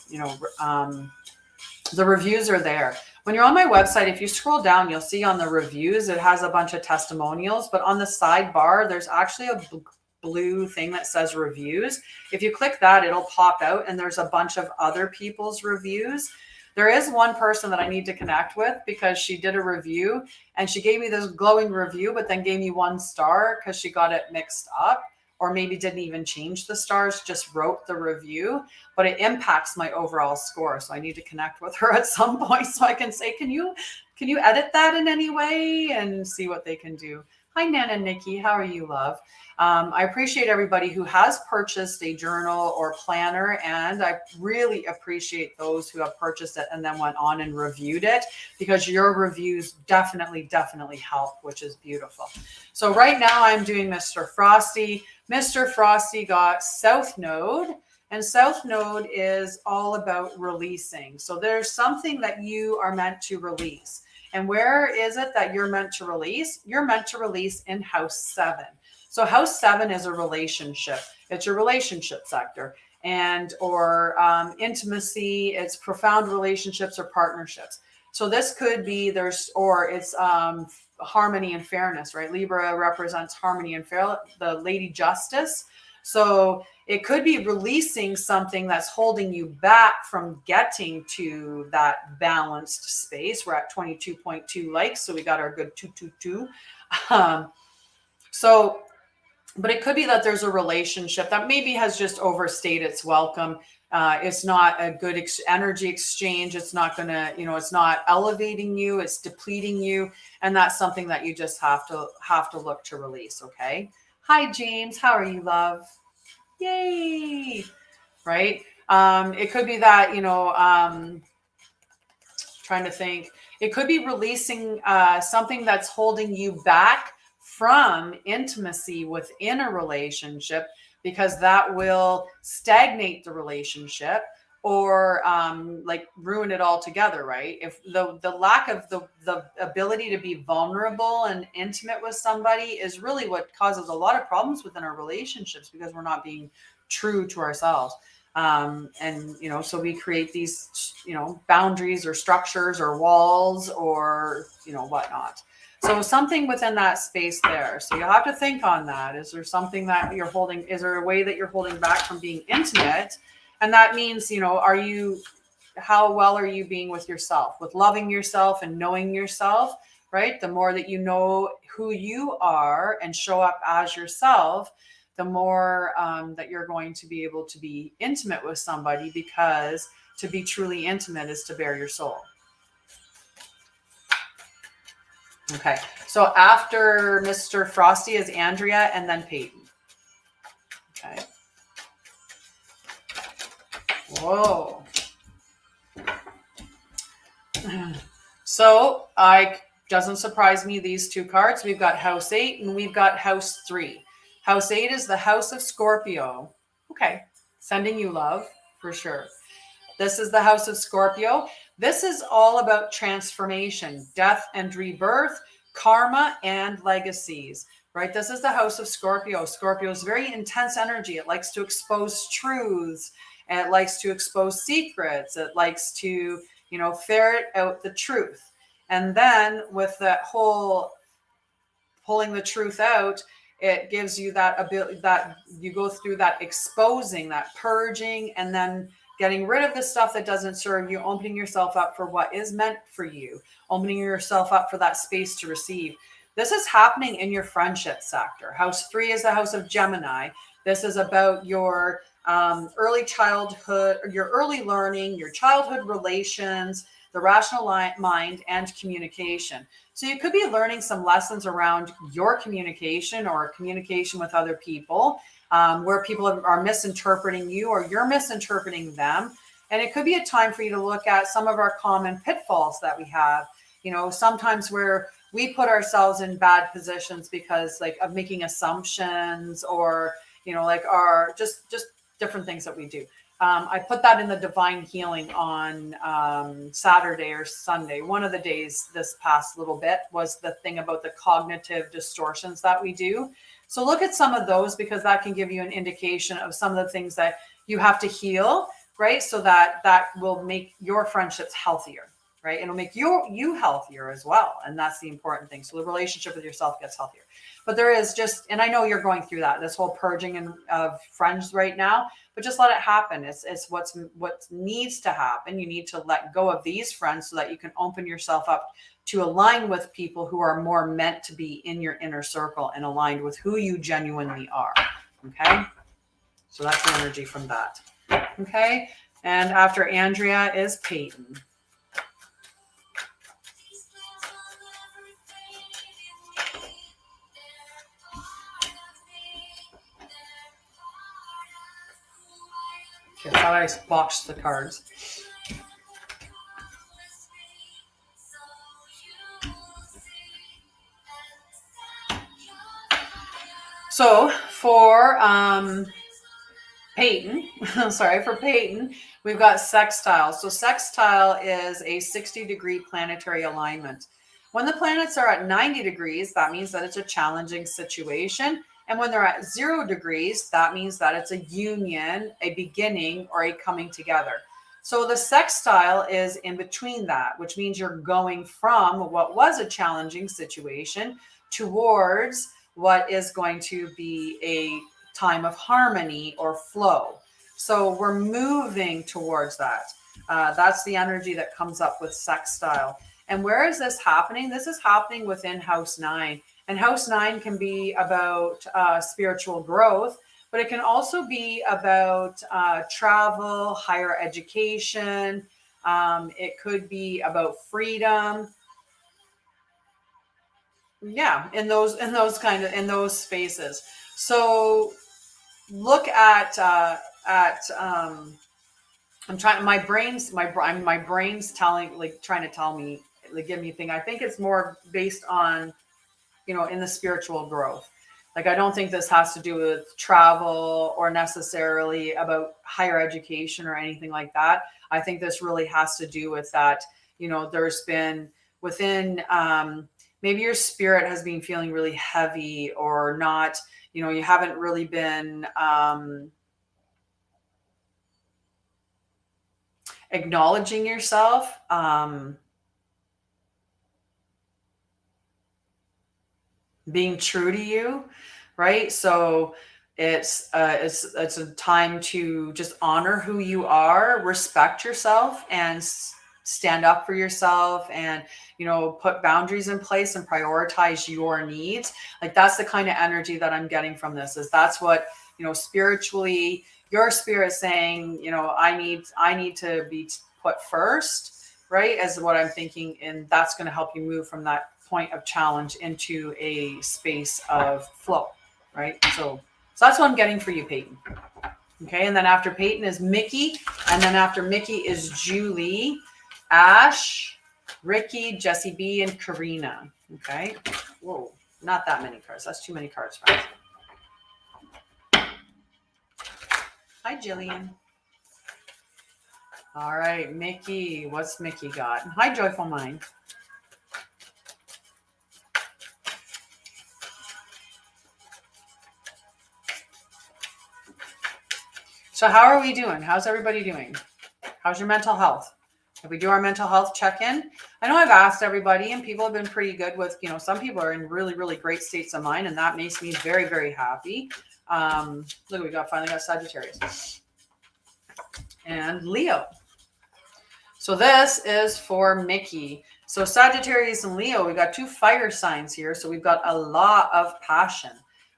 reviews are there. When you're on my website, if you scroll down, you'll see on the reviews, it has a bunch of testimonials, but on the sidebar, there's actually a blue thing that says reviews. If you click that, it'll pop out and there's a bunch of other people's reviews. There is one person that I need to connect with because she did a review and she gave me this glowing review, but then gave me 1 star because she got it mixed up, or maybe didn't even change the stars, just wrote the review, but it impacts my overall score. So I need to connect with her at some point so I can say, can you edit that in any way, and see what they can do. Hi, Nana Nikki. How are you, love? I appreciate everybody who has purchased a journal or planner, and I really appreciate those who have purchased it and then went on and reviewed it, because your reviews definitely help, which is beautiful. So right now I'm doing Mr. Frosty. Mr. Frosty got South Node, and South Node is all about releasing. So there's something that you are meant to release. And where is it that you're meant to release? You're meant to release in house 7. So house 7 is a relationship. It's your relationship sector, or intimacy. It's profound relationships or partnerships. So this could be it's harmony and fairness, right? Libra represents harmony and fair, the Lady Justice. So it could be releasing something that's holding you back from getting to that balanced space. We're at 22.2 likes, so we got our good 222. But it could be that there's a relationship that maybe has just overstayed its welcome. It's not a good energy exchange. It's not going to, it's not elevating you. It's depleting you. And that's something that you just have to look to release. Okay. Hi, James. How are you, love? Yay. Right. It could be that, trying to think, it could be releasing something that's holding you back from intimacy within a relationship, because that will stagnate the relationship or ruin it altogether, right? If the lack of the ability to be vulnerable and intimate with somebody is really what causes a lot of problems within our relationships, because we're not being true to ourselves. So we create these, boundaries or structures or walls or, whatnot. So something within that space there. So you have to think on that. Is there something that you're holding? Is there a way that you're holding back from being intimate? And that means, how well are you being with yourself, with loving yourself and knowing yourself, right? The more that you know who you are and show up as yourself, the more that you're going to be able to be intimate with somebody, because to be truly intimate is to bare your soul. Okay, so after Mr. Frosty is Andrea and then Peyton. Okay. Whoa. So doesn't surprise me, these two cards. We've got House 8 and we've got House 3. House 8 is the House of Scorpio. Okay, sending you love for sure. This is the House of Scorpio. This is all about transformation, death and rebirth, karma and legacies, right? This is the House of Scorpio. Scorpio is very intense energy. It likes to expose truths, and it likes to expose secrets. It likes to, ferret out the truth. And then with that whole pulling the truth out, it gives you that ability that you go through that exposing, that purging, and then getting rid of the stuff that doesn't serve you, opening yourself up for what is meant for you, opening yourself up for that space to receive. This is happening in your friendship sector. House 3 is the House of Gemini. This is about your early childhood, your early learning, your childhood relations. the rational mind, and communication. So you could be learning some lessons around your communication or communication with other people, where people are misinterpreting you or you're misinterpreting them. And it could be a time for you to look at some of our common pitfalls that we have. You know, sometimes where we put ourselves in bad positions because like of making assumptions, or, you know, like our just different things that we do. I put that in the divine healing on Saturday or Sunday. One of the days this past little bit was the thing about the cognitive distortions that we do. So look at some of those, because that can give you an indication of some of the things that you have to heal, right? So that will make your friendships healthier, right? It'll make you healthier as well. And that's the important thing. So the relationship with yourself gets healthier. But there is just, and I know you're going through that, this whole purging of friends right now, but just let it happen. It's what needs to happen. You need to let go of these friends so that you can open yourself up to align with people who are more meant to be in your inner circle and aligned with who you genuinely are. Okay. So that's the energy from that. Okay. And after Andrea is Peyton. Okay, I thought I boxed the cards. So for Peyton, for Peyton, we've got sextile. So sextile is a 60-degree planetary alignment. When the planets are at 90 degrees, that means that it's a challenging situation. And when they're at 0 degrees, that means that it's a union, a beginning, or a coming together. So the sextile is in between that, which means you're going from what was a challenging situation towards what is going to be a time of harmony or flow. So we're moving towards that. That's the energy that comes up with sextile. And where is this happening? This is happening within House 9. And House 9 can be about spiritual growth, but it can also be about travel, higher education. It could be about freedom. Yeah, in those spaces. So look at I'm trying, my brain's trying to tell me, like, give me a thing. I think it's more based on, you know, in the spiritual growth. Like, I don't think this has to do with travel or necessarily about higher education or anything like that. I think this really has to do with that, you know, there's been within, maybe your spirit has been feeling really heavy or not, you know, you haven't really been acknowledging yourself. Being true to you, right? So it's a time to just honor who you are, respect yourself, and stand up for yourself, and, you know, put boundaries in place and prioritize your needs. Like, that's the kind of energy that I'm getting from this. Is that's what, you know, spiritually, your spirit saying, you know, I need to be put first, right? As what I'm thinking, and that's going to help you move from that point of challenge into a space of flow, right? So that's what I'm getting for you, Peyton. Okay, and then after Peyton is Mickey, and then after Mickey is Julie, Ash, Ricky, Jessie B, and Karina. Okay, whoa, not that many cards. That's too many cards, friends. Hi, Jillian. All right, Mickey. What's Mickey got? Hi, Joyful Mind. So how are we doing? How's everybody doing? How's your mental health? If we do our mental health check-in, I know I've asked everybody and people have been pretty good with, you know, some people are in really, really great states of mind, and that makes me very, very happy. Look, we finally got Sagittarius and Leo. So this is for Mickey. So Sagittarius and Leo, we got two fire signs here. So we've got a lot of passion.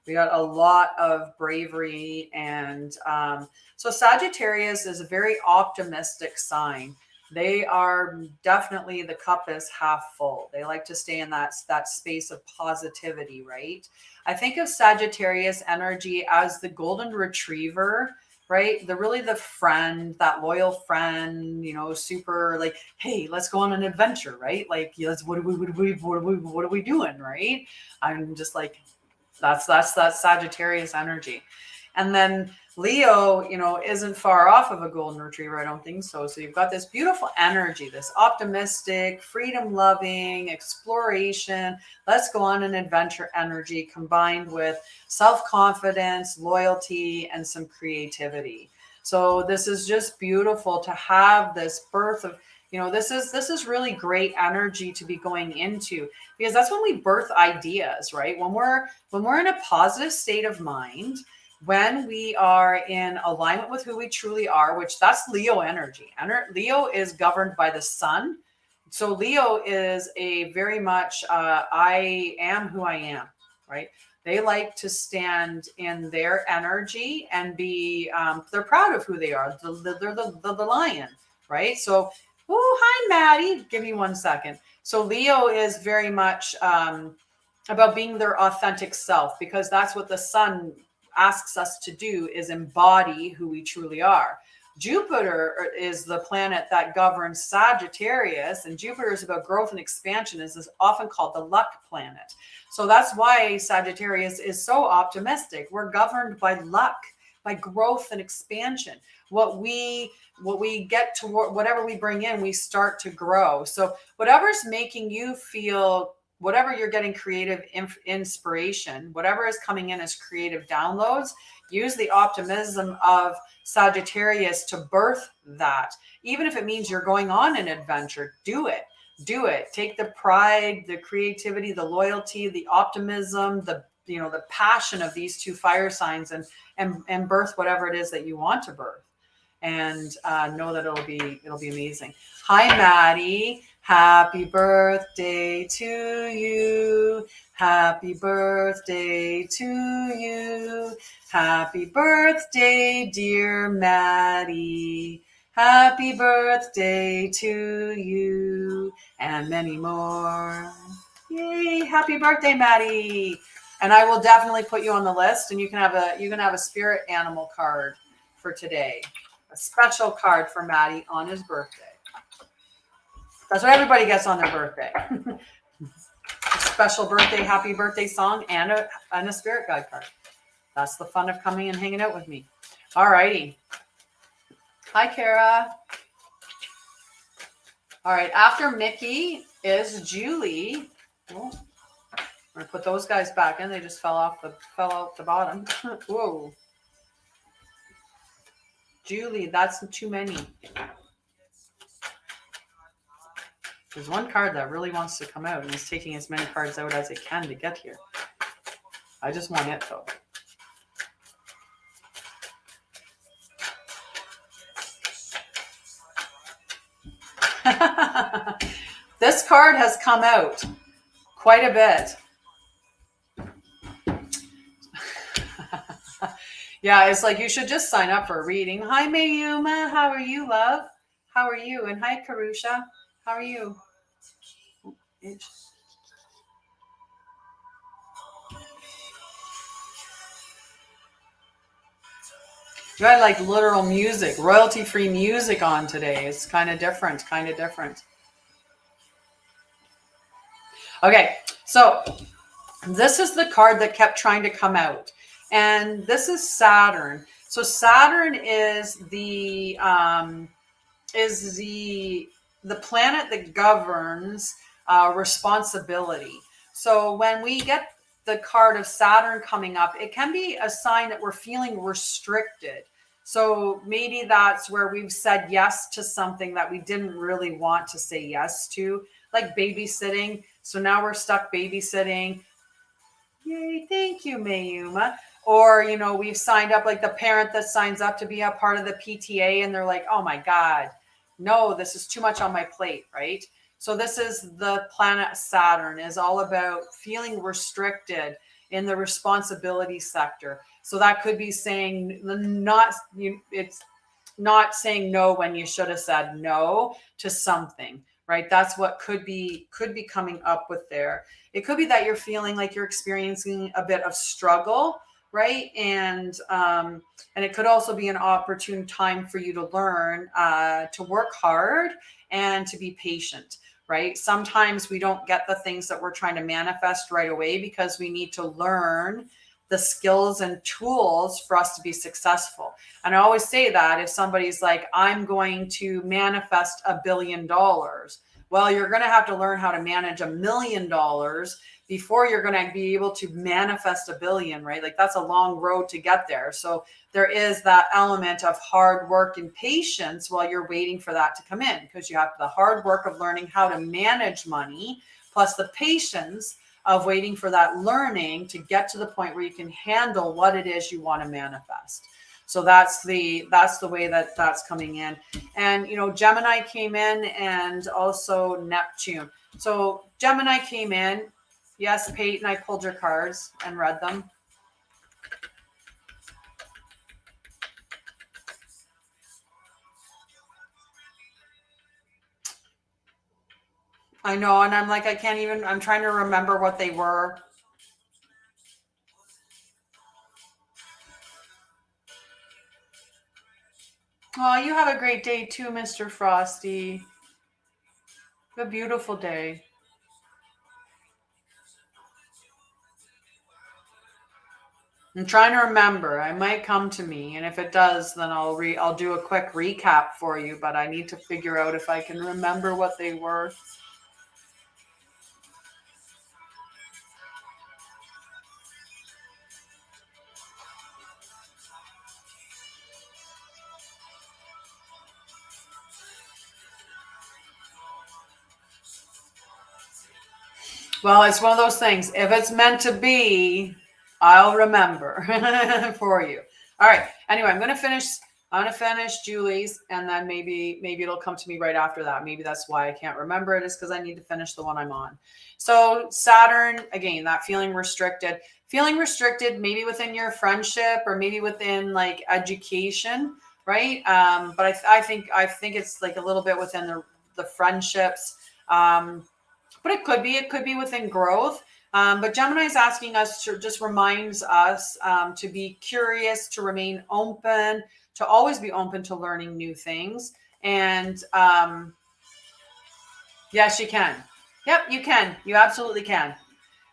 We got a lot of bravery. And so Sagittarius is a very optimistic sign. They are definitely, the cup is half full. They like to stay in that space of positivity, right? I think of Sagittarius energy as the golden retriever, right? The really the friend, that loyal friend, super like, hey, let's go on an adventure, right? Like, yes, what are we doing, right? I'm just like, that's that Sagittarius energy. And then Leo, isn't far off of a golden retriever. I don't think so. So you've got this beautiful energy, this optimistic, freedom loving, exploration, let's go on an adventure energy combined with self-confidence, loyalty, and some creativity. So this is just beautiful to have this birth of, this is really great energy to be going into, because that's when we birth ideas, right? When we're in a positive state of mind, when we are in alignment with who we truly are, which that's Leo energy. Leo is governed by the sun. So Leo is a very much, I am who I am, right? They like to stand in their energy and be, they're proud of who they are. They're the lion, right? So, oh, hi, Maddie. Give me 1 second. So Leo is very much about being their authentic self, because that's what the sun asks us to do, is embody who we truly are. Jupiter is the planet that governs Sagittarius, and Jupiter is about growth and expansion, is often called the luck planet. So that's why Sagittarius is so optimistic. We're governed by luck, by growth and expansion. What we get to, whatever we bring in, we start to grow. So whatever's making you feel, whatever you're getting creative inspiration, whatever is coming in as creative downloads, use the optimism of Sagittarius to birth that. Even if it means you're going on an adventure, do it. Take the pride, the creativity, the loyalty, the optimism, the passion of these two fire signs, and birth whatever it is that you want to birth. And know that it'll be amazing. Hi, Maddie. Happy birthday to you. Happy birthday to you. Happy birthday, dear Maddie. Happy birthday to you, and many more. Yay! Happy birthday, Maddie. And I will definitely put you on the list, and you can have a spirit animal card for today. A special card for Maddie on his birthday. That's what everybody gets on their birthday. A special birthday, happy birthday song, and a spirit guide card. That's the fun of coming and hanging out with me. All righty. Hi, Kara. All right. After Mickey is Julie. Oh, I'm gonna put those guys back in. They just fell out the bottom. Whoa. Julie, that's too many. There's one card that really wants to come out, and it's taking as many cards out as it can to get here. I just want it, though. This card has come out quite a bit. Yeah, it's like you should just sign up for a reading. Hi, Mayuma. How are you, love? How are you? And hi, Karusha. How are you? You had like literal music, royalty-free music on today. It's kind of different. Okay, so this is the card that kept trying to come out. And this is Saturn. So Saturn is the planet that governs responsibility. So when we get the card of Saturn coming up, it can be a sign that we're feeling restricted. So maybe that's where we've said yes to something that we didn't really want to say yes to, like babysitting. So now we're stuck babysitting. Yay, thank you, Mayuma. Or, we've signed up, like the parent that signs up to be a part of the PTA, and they're like, oh my God, no, this is too much on my plate, right? So this is the planet Saturn, is all about feeling restricted in the responsibility sector. So that could be saying not saying no when you should have said no to something, right? That's what could be coming up with there. It could be that you're feeling like you're experiencing a bit of struggle, right? And it could also be an opportune time for you to learn to work hard and to be patient, right? Sometimes we don't get the things that we're trying to manifest right away because we need to learn the skills and tools for us to be successful. And I always say that if somebody's like, I'm going to manifest $1 billion, well, you're going to have to learn how to manage $1 million before you're going to be able to manifest $1 billion, right? Like that's a long road to get there. So there is that element of hard work and patience while you're waiting for that to come in, because you have the hard work of learning how to manage money, plus the patience of waiting for that learning to get to the point where you can handle what it is you want to manifest. So that's the way that that's coming in. And, you know, Gemini came in and also Neptune. So Gemini came in. Yes, Peyton, I pulled your cards and read them. I know. And I'm like, I'm trying to remember what they were. Oh, you have a great day too, Mr. Frosty. A beautiful day. I'm trying to remember. It might come to me, and if it does, then I'll do a quick recap for you, but I need to figure out if I can remember what they were. Well, it's one of those things. If it's meant to be, I'll remember for you. All right. Anyway, I'm gonna finish Julie's, and then maybe it'll come to me right after that. Maybe that's why I can't remember it, is because I need to finish the one I'm on. So Saturn, again, that feeling restricted, maybe within your friendship or maybe within like education, right? But I think it's like a little bit within the friendships. But it could be within growth. But Gemini is asking us to, just reminds us to be curious, to remain open, to always be open to learning new things. And yes, you can. Yep, you can. You absolutely can.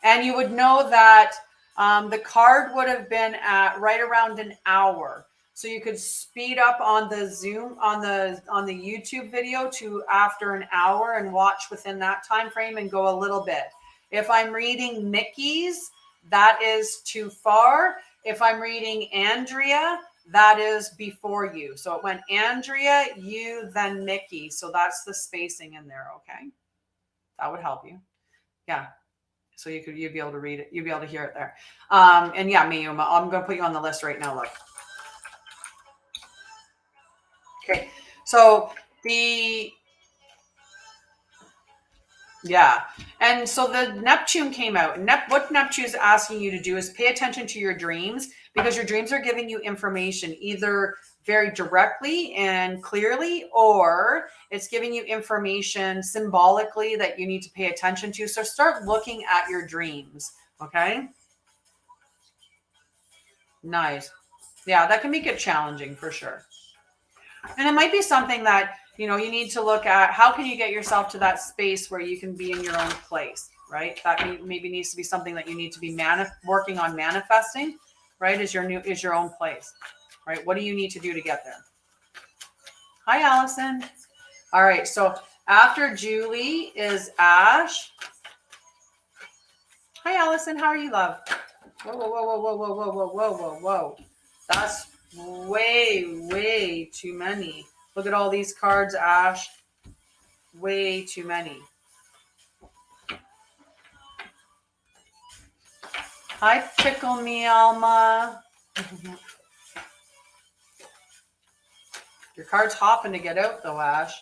And you would know that the card would have been at right around an hour. So you could speed up on the Zoom, on the YouTube video to after an hour and watch within that time frame and go a little bit. If I'm reading Mickey's, that is too far. If I'm reading Andrea, that is before you. So it went Andrea, you, then Mickey. So that's the spacing in there, okay? That would help you. Yeah. So you'd be able to read it. You'd be able to hear it there. And yeah, Miyuma, I'm going to put you on the list right now. Look. Okay. So yeah. And so the Neptune came out. What Neptune is asking you to do is pay attention to your dreams, because your dreams are giving you information either very directly and clearly, or it's giving you information symbolically that you need to pay attention to. So start looking at your dreams. Okay. Nice. Yeah, that can make it challenging for sure. And it might be something that, you know, you need to look at. How can you get yourself to that space where you can be in your own place, right? That maybe needs to be something that you need to be working on manifesting, right? Is your own place, right? What do you need to do to get there? Hi, Allison. All right. So after Julie is Ash. Hi, Allison. How are you, love? Whoa, whoa, whoa, whoa, whoa, whoa, whoa, whoa, whoa, whoa. That's way too many. Look at all these cards, Ash. Way too many. Hi, Pickle Me, Alma. Your card's hopping to get out, though, Ash.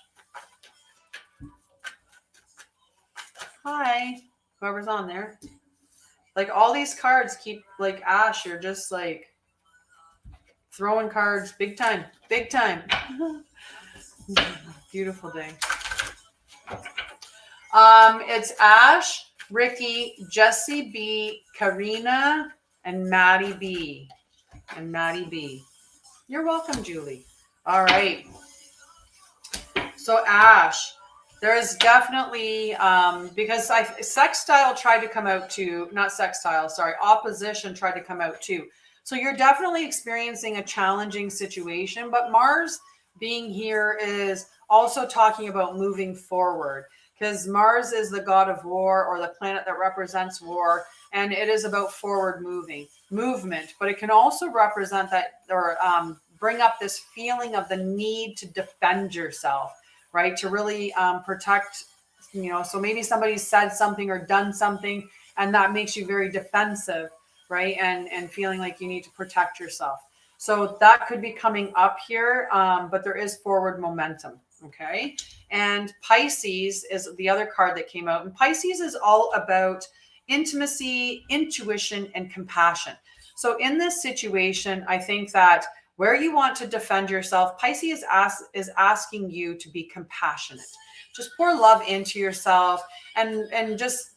Hi, whoever's on there. Like, all these cards keep, like, Ash, you're just, like, Throwing cards, big time, big time. Beautiful day. It's Ash, Ricky, Jesse B, Karina, and Maddie B. You're welcome, Julie. All right. So Ash, there is definitely, because sextile tried to come out too, not sextile, sorry, opposition tried to come out too. So you're definitely experiencing a challenging situation, but Mars being here is also talking about moving forward, because Mars is the god of war, or the planet that represents war, and it is about forward movement, but it can also represent that, or bring up this feeling of the need to defend yourself, right? To really protect, so maybe somebody said something or done something, and that makes you very defensive, right? And feeling like you need to protect yourself. So that could be coming up here, but there is forward momentum, okay? And Pisces is the other card that came out. And Pisces is all about intimacy, intuition, and compassion. So in this situation, I think that where you want to defend yourself, Pisces is asking you to be compassionate. Just pour love into yourself, and just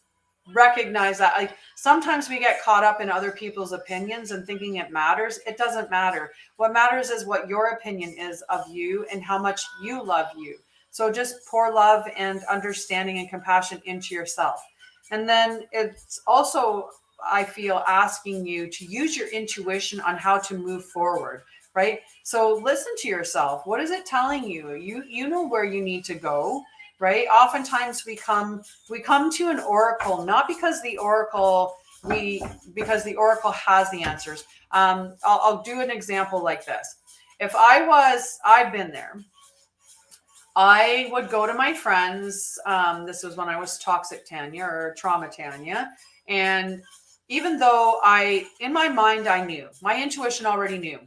recognize that, like, sometimes we get caught up in other people's opinions and thinking it matters. It doesn't matter. What matters is what your opinion is of you and how much you love you. So just pour love and understanding and compassion into yourself. And then it's also, I feel, asking you to use your intuition on how to move forward, right? So listen to yourself. What is it telling you? You know where you need to go, right? Oftentimes we come to an oracle, not because the oracle has the answers. I'll do an example like this. I've been there. I would go to my friends. This was when I was toxic Tanya, or trauma Tanya. And even though in my mind, I knew, my intuition already knew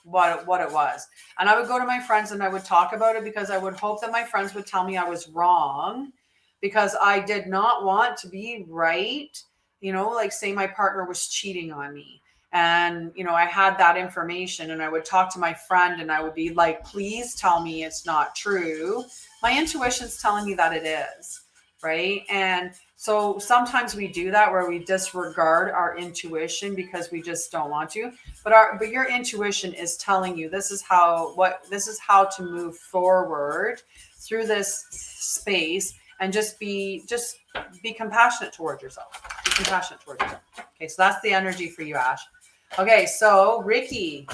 what it was. And I would go to my friends and I would talk about it, because I would hope that my friends would tell me I was wrong, because I did not want to be right. Like, say my partner was cheating on me, and, I had that information, and I would talk to my friend and I would be like, please tell me it's not true. My intuition's telling me that it is, right? And so sometimes we do that, where we disregard our intuition because we just don't want to. But your intuition is telling you this is how to move forward through this space, and just be compassionate towards yourself. Be compassionate towards yourself. Okay, so that's the energy for you, Ash. Okay, so Ricky,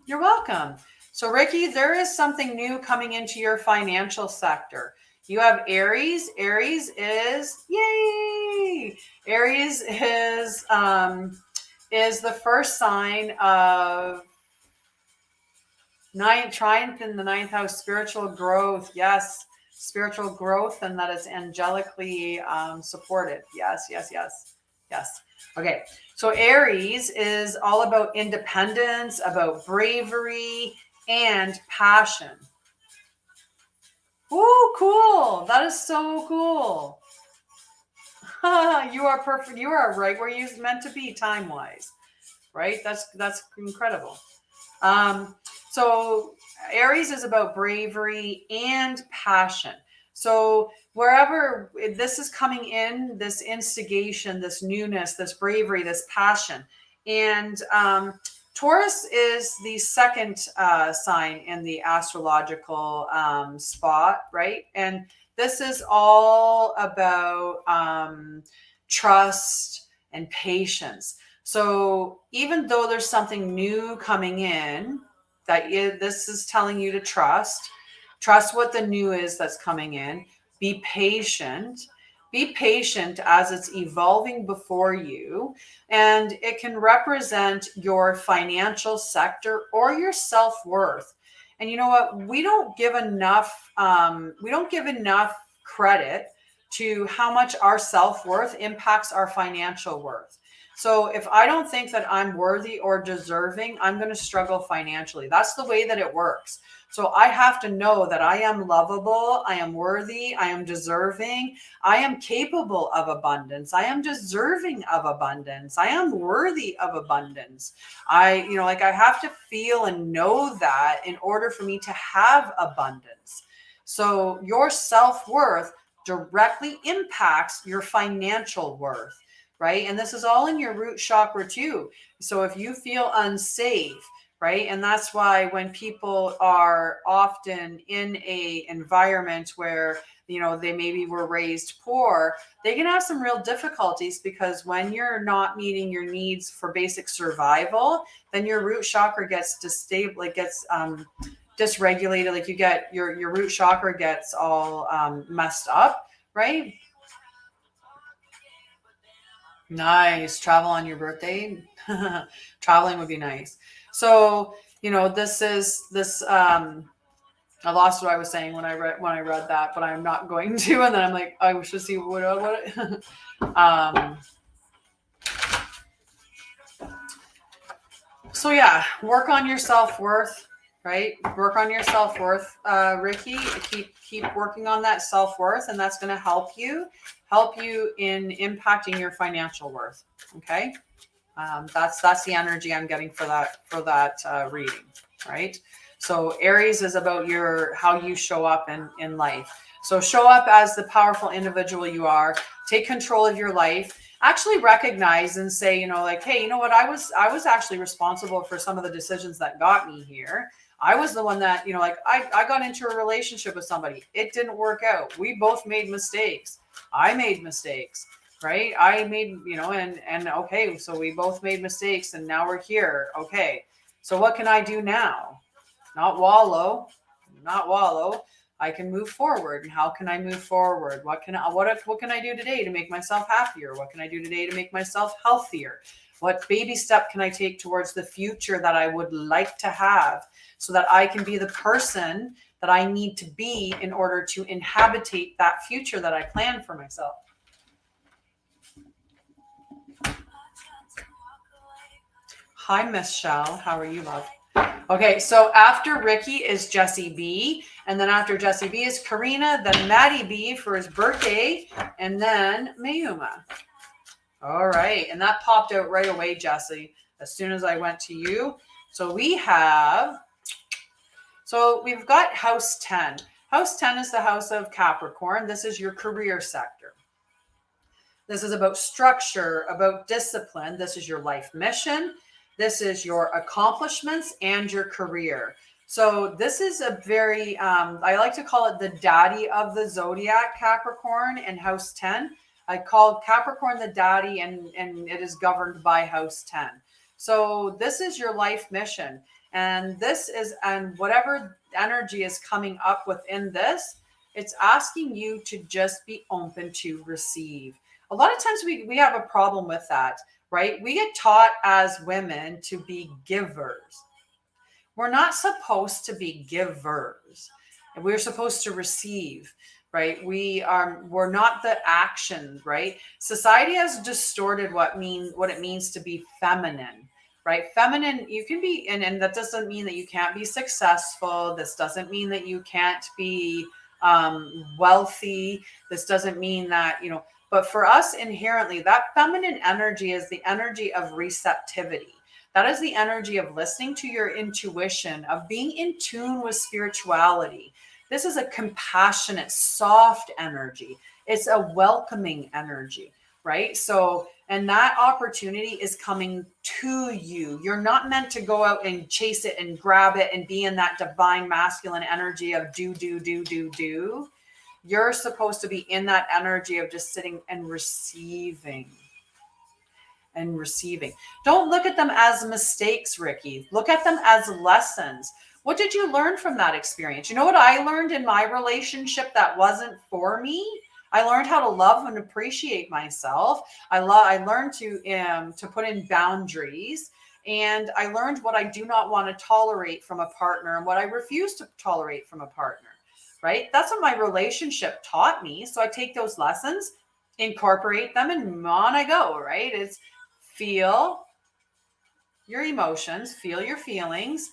you're welcome. So Ricky, there is something new coming into your financial sector. You have Aries. Aries is, yay! Aries is the first sign of triumph in the ninth house, spiritual growth. Yes, spiritual growth, and that is angelically supported. Yes. Okay, so Aries is all about independence, about bravery, and passion. Oh, cool. That is so cool. You are perfect. You are right where you're meant to be time-wise, right? That's incredible. So Aries is about bravery and passion. So wherever this is coming in, this instigation, this newness, this bravery, this passion, and Taurus is the second sign in the astrological spot, right? And this is all about trust and patience. So even though there's something new coming in, this is telling you to trust what the new is that's coming in. Be patient as it's evolving before you. And it can represent your financial sector or your self-worth. And you know what? We don't give enough credit to how much our self-worth impacts our financial worth. So if I don't think that I'm worthy or deserving, I'm going to struggle financially. That's the way that it works. So I have to know that I am lovable, I am worthy, I am deserving, I am capable of abundance, I am deserving of abundance, I am worthy of abundance. I have to feel and know that in order for me to have abundance. So your self-worth directly impacts your financial worth, right? And this is all in your root chakra too. So if you feel unsafe, right? And that's why when people are often in a environment where, they maybe were raised poor, they can have some real difficulties, because when you're not meeting your needs for basic survival, then your root chakra gets dysregulated. Like you get your root chakra gets all messed up, right? Nice. Travel on your birthday. Traveling would be nice. So, this I lost what I was saying when I read that, but I'm not going to. And then I'm like, I should see what so yeah, work on your self-worth, right? Work on your self-worth, Ricky. Keep working on that self-worth, and that's going to help you in impacting your financial worth. Okay. That's the energy I'm getting for that reading, right? So Aries is about how you show up in life. So show up as the powerful individual you are. Take control of your life. Actually recognize and say, like, hey, you know what? I was actually responsible for some of the decisions that got me here. I was the one that, I got into a relationship with somebody. It didn't work out. We both made mistakes. I made mistakes. Right? I made, and okay, so we both made mistakes and now we're here. Okay. So what can I do now? Not wallow. I can move forward. And how can I move forward? What can I do today to make myself happier? What can I do today to make myself healthier? What baby step can I take towards the future that I would like to have, so that I can be the person that I need to be in order to inhabitate that future that I plan for myself? Hi, Miss Shell. How are you, love? Okay, so after Ricky is Jesse B, and then after Jesse B is Karina, then Maddie B for his birthday, and then Mayuma. All right, and that popped out right away, Jesse, as soon as I went to you. So we've got House 10. House 10 is the house of Capricorn. This is your career sector. This is about structure, about discipline. This is your life mission. This is your accomplishments and your career. So this is a very, I like to call it the daddy of the zodiac, Capricorn, and House 10. I call Capricorn the daddy, and it is governed by House 10. So this is your life mission. And whatever energy is coming up within this, it's asking you to just be open to receive. A lot of times we have a problem with that, right? We get taught as women to be givers. We're not supposed to be givers. We're supposed to receive, right? We're not the action, right? Society has distorted what it means to be feminine, right? Feminine, you can be, and that doesn't mean that you can't be successful. This doesn't mean that you can't be wealthy. This doesn't mean that, but for us inherently, that feminine energy is the energy of receptivity. That is the energy of listening to your intuition, of being in tune with spirituality. This is a compassionate, soft energy. It's a welcoming energy, right? So, and that opportunity is coming to you. You're not meant to go out and chase it and grab it and be in that divine masculine energy of do. You're supposed to be in that energy of just sitting and receiving. Don't look at them as mistakes, Ricky. Look at them as lessons. What did you learn from that experience? You know what I learned in my relationship that wasn't for me? I learned how to love and appreciate myself. I learned to put in boundaries, and I learned what I do not want to tolerate from a partner and what I refuse to tolerate from a partner. Right? That's what my relationship taught me. So I take those lessons, incorporate them, and on I go, right? It's feel your emotions, feel your feelings,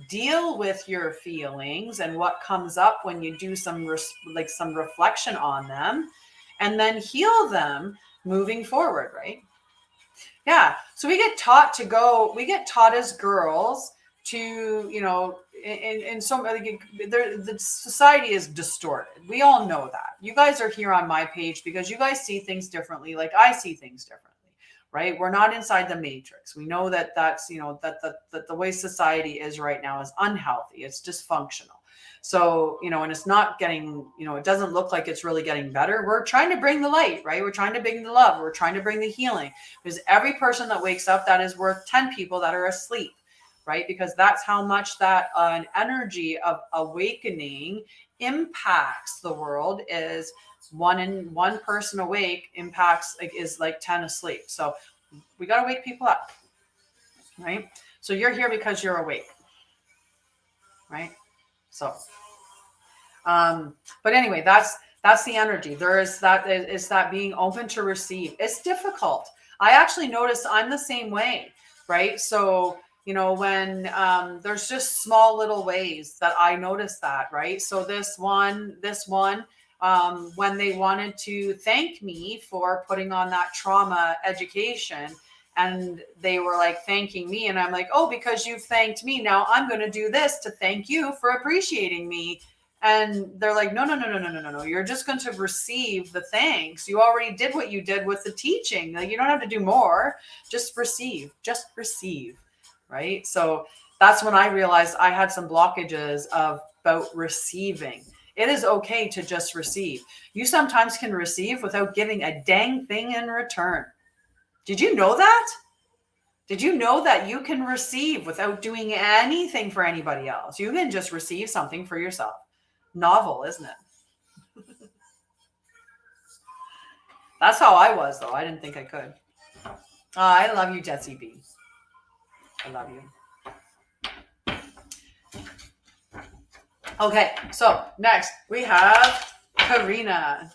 deal with your feelings and what comes up when you do some reflection on them, and then heal them moving forward, right? Yeah. So we get taught as girls to, in so many, the society is distorted. We all know that. You guys are here on my page because you guys see things differently, like I see things differently, right? We're not inside the matrix. We know that that's, that the way society is right now is unhealthy. It's dysfunctional. So, and it's not getting, it doesn't look like it's really getting better. We're trying to bring the light, right? We're trying to bring the love. We're trying to bring the healing, because every person that wakes up, that is worth 10 people that are asleep, right? Because that's how much that an energy of awakening impacts the world. Is one person awake impacts, is like 10 asleep. So we got to wake people up, right? So you're here because you're awake, right? So, but anyway, that's the energy. There is that being open to receive. It's difficult. I actually noticed I'm the same way, right? So, when there's just small little ways that I notice that, right? So this one, when they wanted to thank me for putting on that trauma education, and they were like thanking me, and I'm like, oh, because you thanked me, now I'm going to do this to thank you for appreciating me. And they're like, no. You're just going to receive the thanks. You already did what you did with the teaching. Like, you don't have to do more. Just receive. Right? So that's when I realized I had some blockages about receiving. It is okay to just receive. You sometimes can receive without giving a dang thing in return. Did you know that? Did you know that you can receive without doing anything for anybody else? You can just receive something for yourself. Novel, isn't it? That's how I was, though. I didn't think I could. I love you, Jessie B. I love you. Okay, so next we have Karina,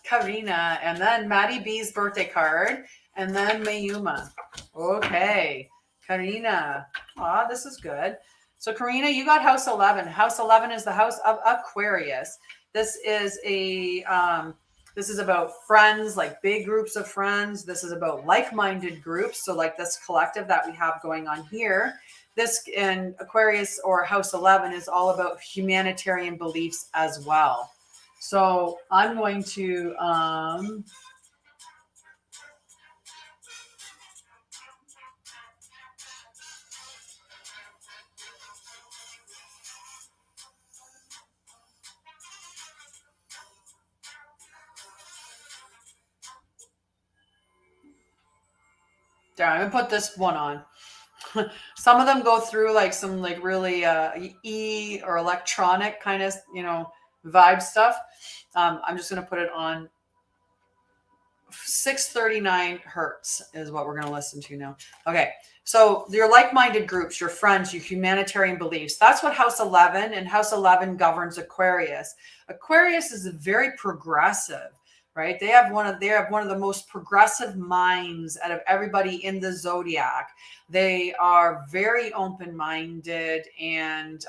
and then Maddie B's birthday card, and then Mayuma. Okay, Karina. Aw, this is good. So Karina, you got house 11. House 11 is the house of Aquarius. This is this is about friends, like big groups of friends. This is about like-minded groups. So like this collective that we have going on here. This in Aquarius or house 11 is all about humanitarian beliefs as well. So I'm going to I'm gonna put this one on. Some of them go through like some like really E or electronic kind of, vibe stuff. I'm just going to put it on 639 hertz is what we're going to listen to now. Okay. So your like-minded groups, your friends, your humanitarian beliefs, that's what house 11, and house 11 governs Aquarius. Aquarius is very progressive, right? They have one of the most progressive minds out of everybody in the zodiac. They are very open-minded and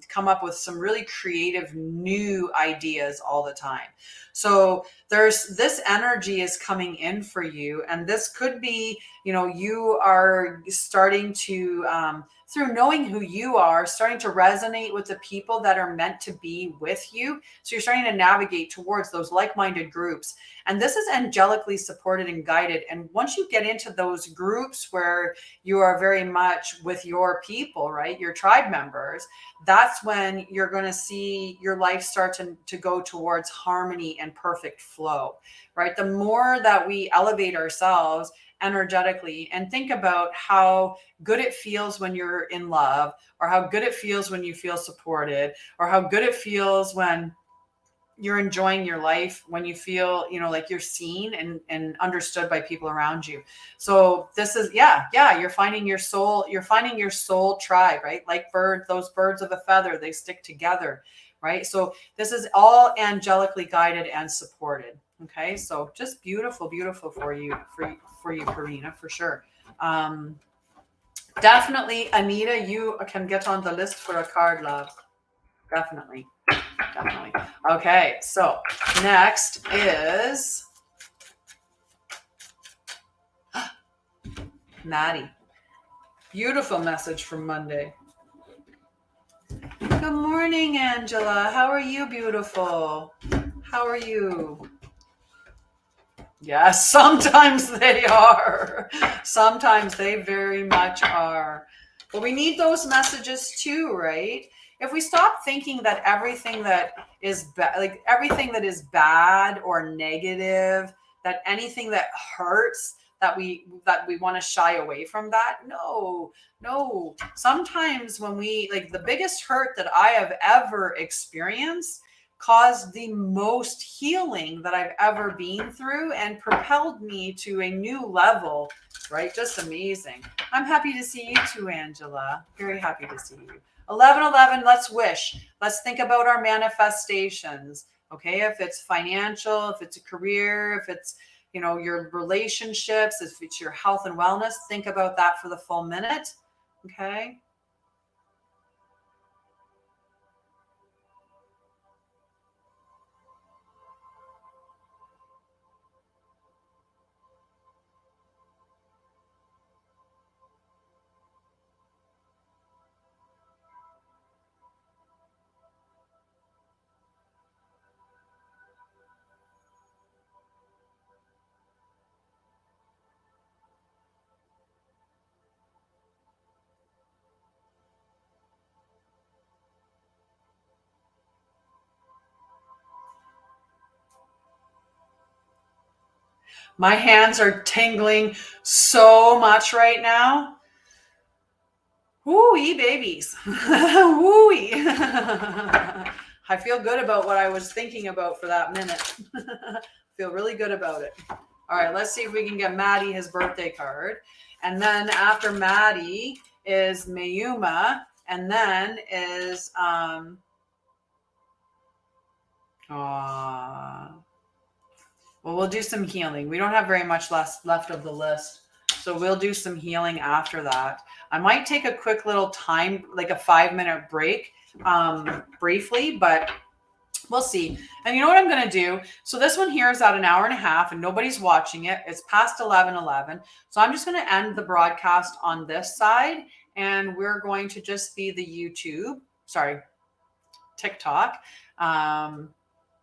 come up with some really creative new ideas all the time. So there's this energy is coming in for you, and this could be, you are starting to through knowing who you are, starting to resonate with the people that are meant to be with you. So you're starting to navigate towards those like-minded groups. And this is angelically supported and guided. And once you get into those groups where you are very much with your people, right, your tribe members, that's when you're going to see your life start to go towards harmony and perfect flow, right? The more that we elevate ourselves energetically and think about how good it feels when you're in love, or how good it feels when you feel supported, or how good it feels when you're enjoying your life, when you feel, like you're seen and understood by people around you. So this is, you're finding your soul tribe, right? Like those birds of a feather, they stick together, right? So this is all angelically guided and supported. Okay. So just beautiful for you, Karina, for sure. Definitely, Anita, you can get on the list for a card, love. Definitely. Definitely. Okay, so next is Maddie. Beautiful message from Monday. Good morning, Angela. How are you, beautiful? How are you? Yes, sometimes they are. Sometimes they very much are. But we need those messages too, right? If we stop thinking that everything that is like everything that is bad or negative, that anything that hurts, that we want to shy away from that. No. Sometimes when we like the biggest hurt that I have ever experienced caused the most healing that I've ever been through and propelled me to a new level, right? Just amazing. I'm happy to see you too, Angela. Very happy to see you. 11:11, let's wish. Let's think about our manifestations. Okay, if it's financial, if it's a career, if it's your relationships, if it's your health and wellness, think about that for the full minute. Okay. My hands are tingling so much right now. Woo-wee babies. Woo-wee. I feel good about what I was thinking about for that minute. Feel really good about it. All right, let's see if we can get Maddie his birthday card. And then after Maddie is Mayuma. And then is well, we'll do some healing. We don't have very much left of the list. So we'll do some healing after that. I might take a quick little time, like a 5-minute break, briefly, but we'll see. And you know what I'm going to do? So this one here is at an hour and a half and nobody's watching it. It's past 11:11. So I'm just going to end the broadcast on this side and we're going to just be the TikTok.